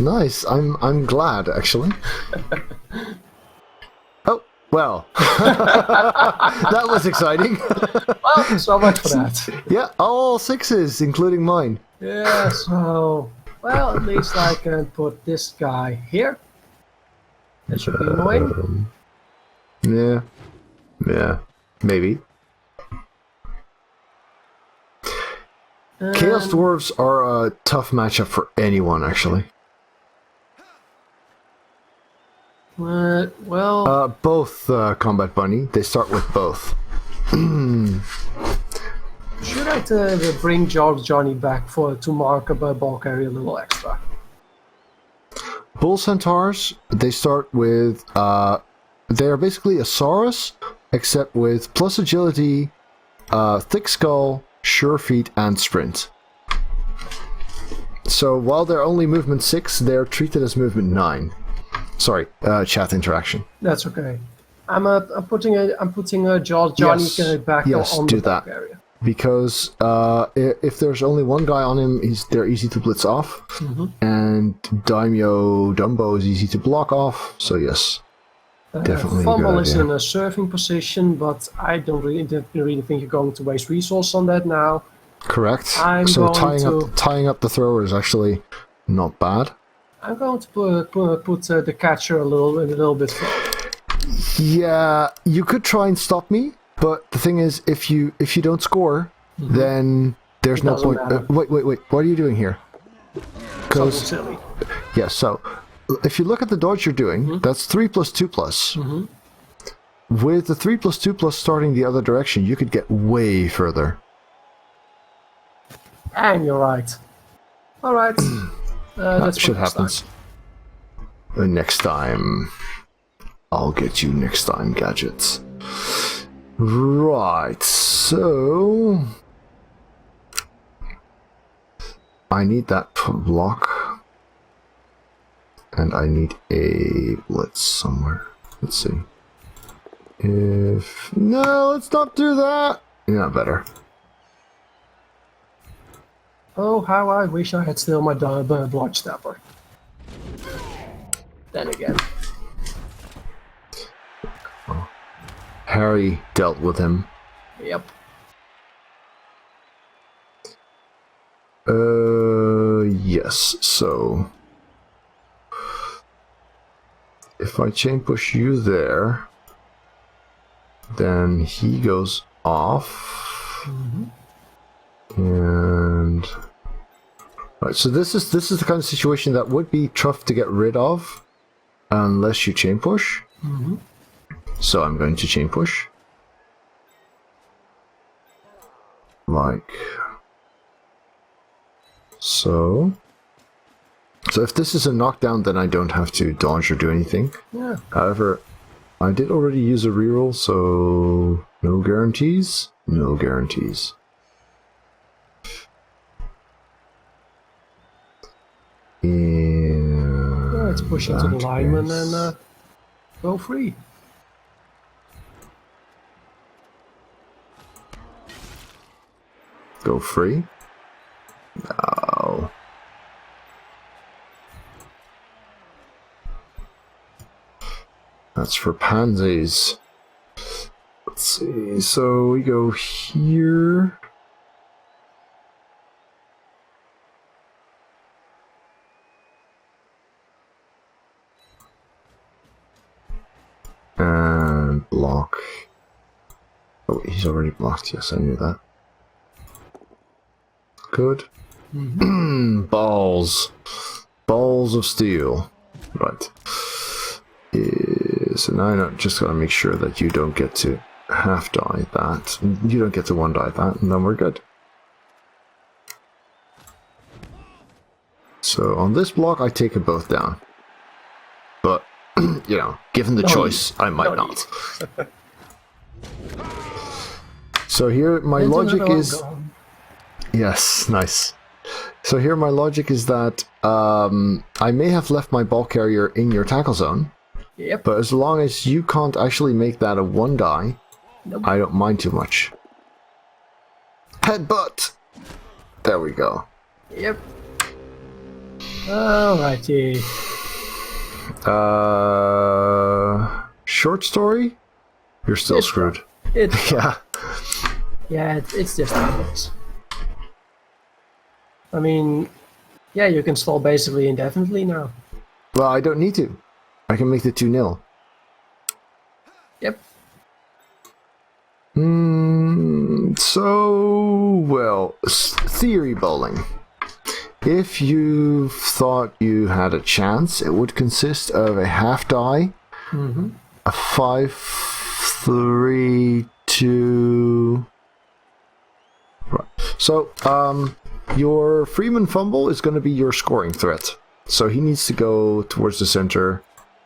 Nice. I'm glad actually. Oh well, that was exciting. Well, so much for that. Yeah, all 6s, including mine. Yeah, so... Well, at least I can put this guy here. That should be annoying. Yeah, maybe. Chaos Dwarves are a tough matchup for anyone, actually. Well... Both Combat Bunny. They start with both. Should I bring Johnny back to mark a ball carry a little extra? Bull Centaurs, they start with... they are basically a Saurus, except with plus agility, thick skull, sure feet, and sprint. So while they're only movement 6, they're treated as movement 9. Sorry, chat interaction. That's okay. I'm putting Johnny back on do the ball that. area. Because if there's only one guy on him, they're easy to blitz off, and Daimyo Dumbo is easy to block off. So yes, definitely. Fumble is in a surfing position, but I don't really think you're going to waste resource on that now. Correct. So tying up the thrower is actually not bad. I'm going to put the catcher a little bit further. Yeah, you could try and stop me. But the thing is, if you don't score, then there's no point. Wait! What are you doing here? Something silly. Yeah. So, if you look at the dodge you're doing, that's 3 + 2 +. with the 3+2+ starting the other direction, you could get way further. And you're right. Alright. That shit happens. Next time. I'll get you next time, gadgets. Right, so... I need that block. And I need a blitz somewhere. Let's see. If... No, let's not do that! Yeah, better. Oh, how I wish I had still my blood stepper. Then again. Harry dealt with him. Yep. Yes, so... If I chain push you there, then he goes off. And... Right, so this is the kind of situation that would be tough to get rid of unless you chain push. So I'm going to chain push. Like so. So if this is a knockdown, then I don't have to dodge or do anything. Yeah. However, I did already use a reroll, so no guarantees. No guarantees. And Let's push into the lineman and go free. Go free? No. That's for pansies. Let's see. So we go here. And block. Oh, wait, he's already blocked. Yes, I knew that. Good. Balls. Balls of steel. Right. So now I'm just gotta make sure that you don't get to half die that. You don't get to one die that, and then we're good. So on this block, I take them both down. But, you know, given the choice, I might not. So here, my logic is... Yes, nice. So here my logic is that I may have left my ball carrier in your tackle zone. Yep. But as long as you can't actually make that a one die, Nope. I don't mind too much. Headbutt! There we go. Yep. Alrighty. Short story? You're still It's screwed. Yeah, Yeah. it's just how it is. I mean, yeah, you can stall basically indefinitely now. Well, I don't need to. I can make the 2-0. Yep. So, well, theory bowling. If you thought you had a chance, it would consist of a half die, a 5, 3, 2. Right. So, your Freeman fumble is going to be your scoring threat. So he needs to go towards the center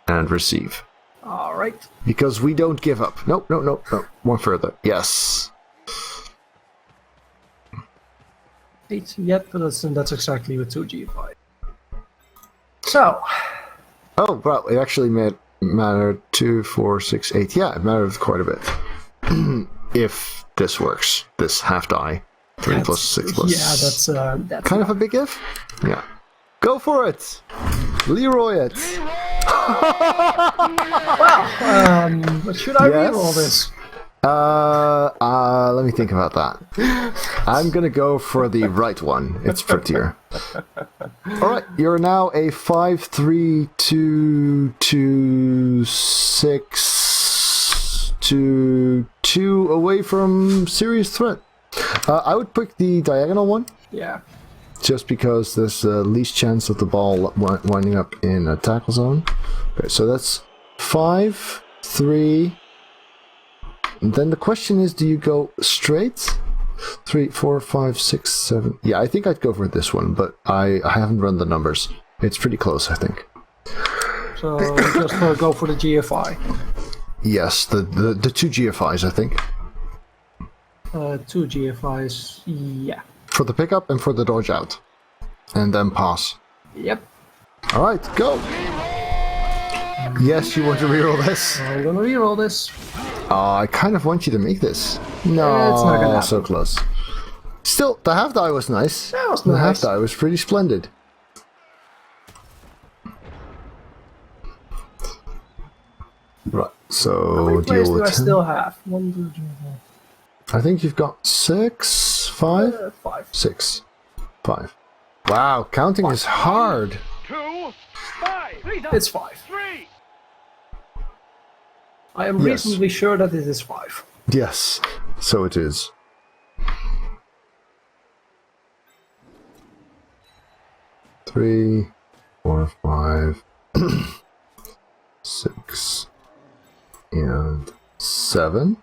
and receive. Alright. Because we don't give up. Nope. One further. Yes. 8 yet, but that's exactly with 2G5. So. Oh, well, it actually mattered 2, 4, 6, 8. Yeah, it mattered quite a bit. If this works. This half die. 3 plus 6 plus. Yeah, that's kind of a big if? Yeah. Go for it! Leroy it! But should I reroll this? Let me think about that. I'm gonna go for the right one. It's prettier. Alright, you're now a 5, 3, 2, 2, 6, 2, 2 away from serious threat. I would pick the diagonal one. Yeah. Just because there's the least chance of the ball winding up in a tackle zone. Okay, so that's 5, 3, then the question is, do you go straight? 3, 4, 5, 6, 7. Yeah, I think I'd go for this one, but I haven't run the numbers. It's pretty close, I think. So just go for the GFI. Yes, the 2 GFIs, I think. 2 GFIs, yeah. For the pickup and for the dodge out. And then pass. Yep. Alright, go! Yes, you want to reroll this? I'm gonna reroll this. I kind of want you to make this. No, It's not gonna happen. so close. Still, the half die was nice. That was The half nice. die was pretty splendid. Right, How so many players deal do I with 10. still have? 1, 2, 3, 4. I think you've got 6, 5? 5. 6, 5. Wow, counting is hard. 2, 5. It's 5. 3. I am Yes. reasonably sure that it is 5. Yes, so it is. Three, 4, 5, 6, and 7.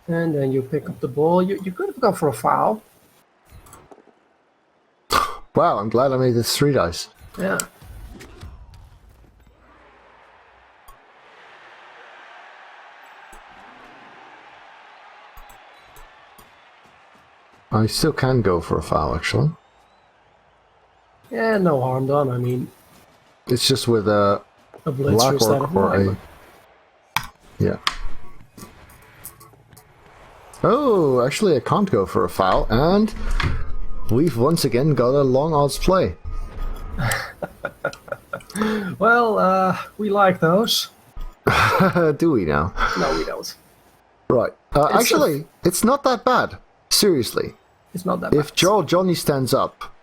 And then you pick up the ball. You could have gone for a foul. Wow, I'm glad I made this 3 dice. Yeah. I still can go for a foul, actually. Yeah, no harm done. I mean, It's just with a a blitz black instead orc of or mine. a... Yeah. Oh, actually I can't go for a foul, and we've once again got a long odds play. Well, we like those. Do we now? No, we don't. Right. Actually, it's not that bad. Seriously. It's not that bad. If Jarl Johnny stands up,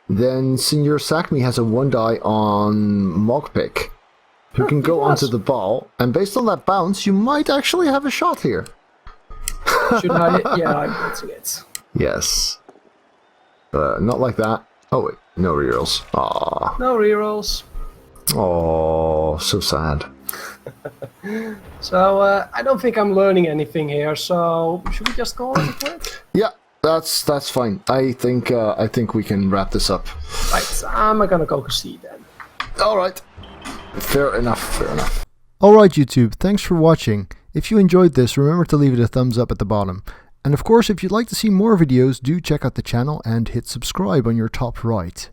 then Senior Sakmi has a 1 die on Mogpick, who can go onto the ball, and based on that bounce, you might actually have a shot here. Should I? Yeah, I'm blitzing it. Yes. Not like that. Oh wait, no rerolls. Aww. No rerolls. Oh, so sad. So I don't think I'm learning anything here. So should we just call it a quit? Yeah, that's fine. I think we can wrap this up. Right, I'm gonna go see then. All right. Fair enough. Fair enough. Alright YouTube, thanks for watching. If you enjoyed this, remember to leave it a thumbs up at the bottom. And of course, if you'd like to see more videos, do check out the channel and hit subscribe on your top right.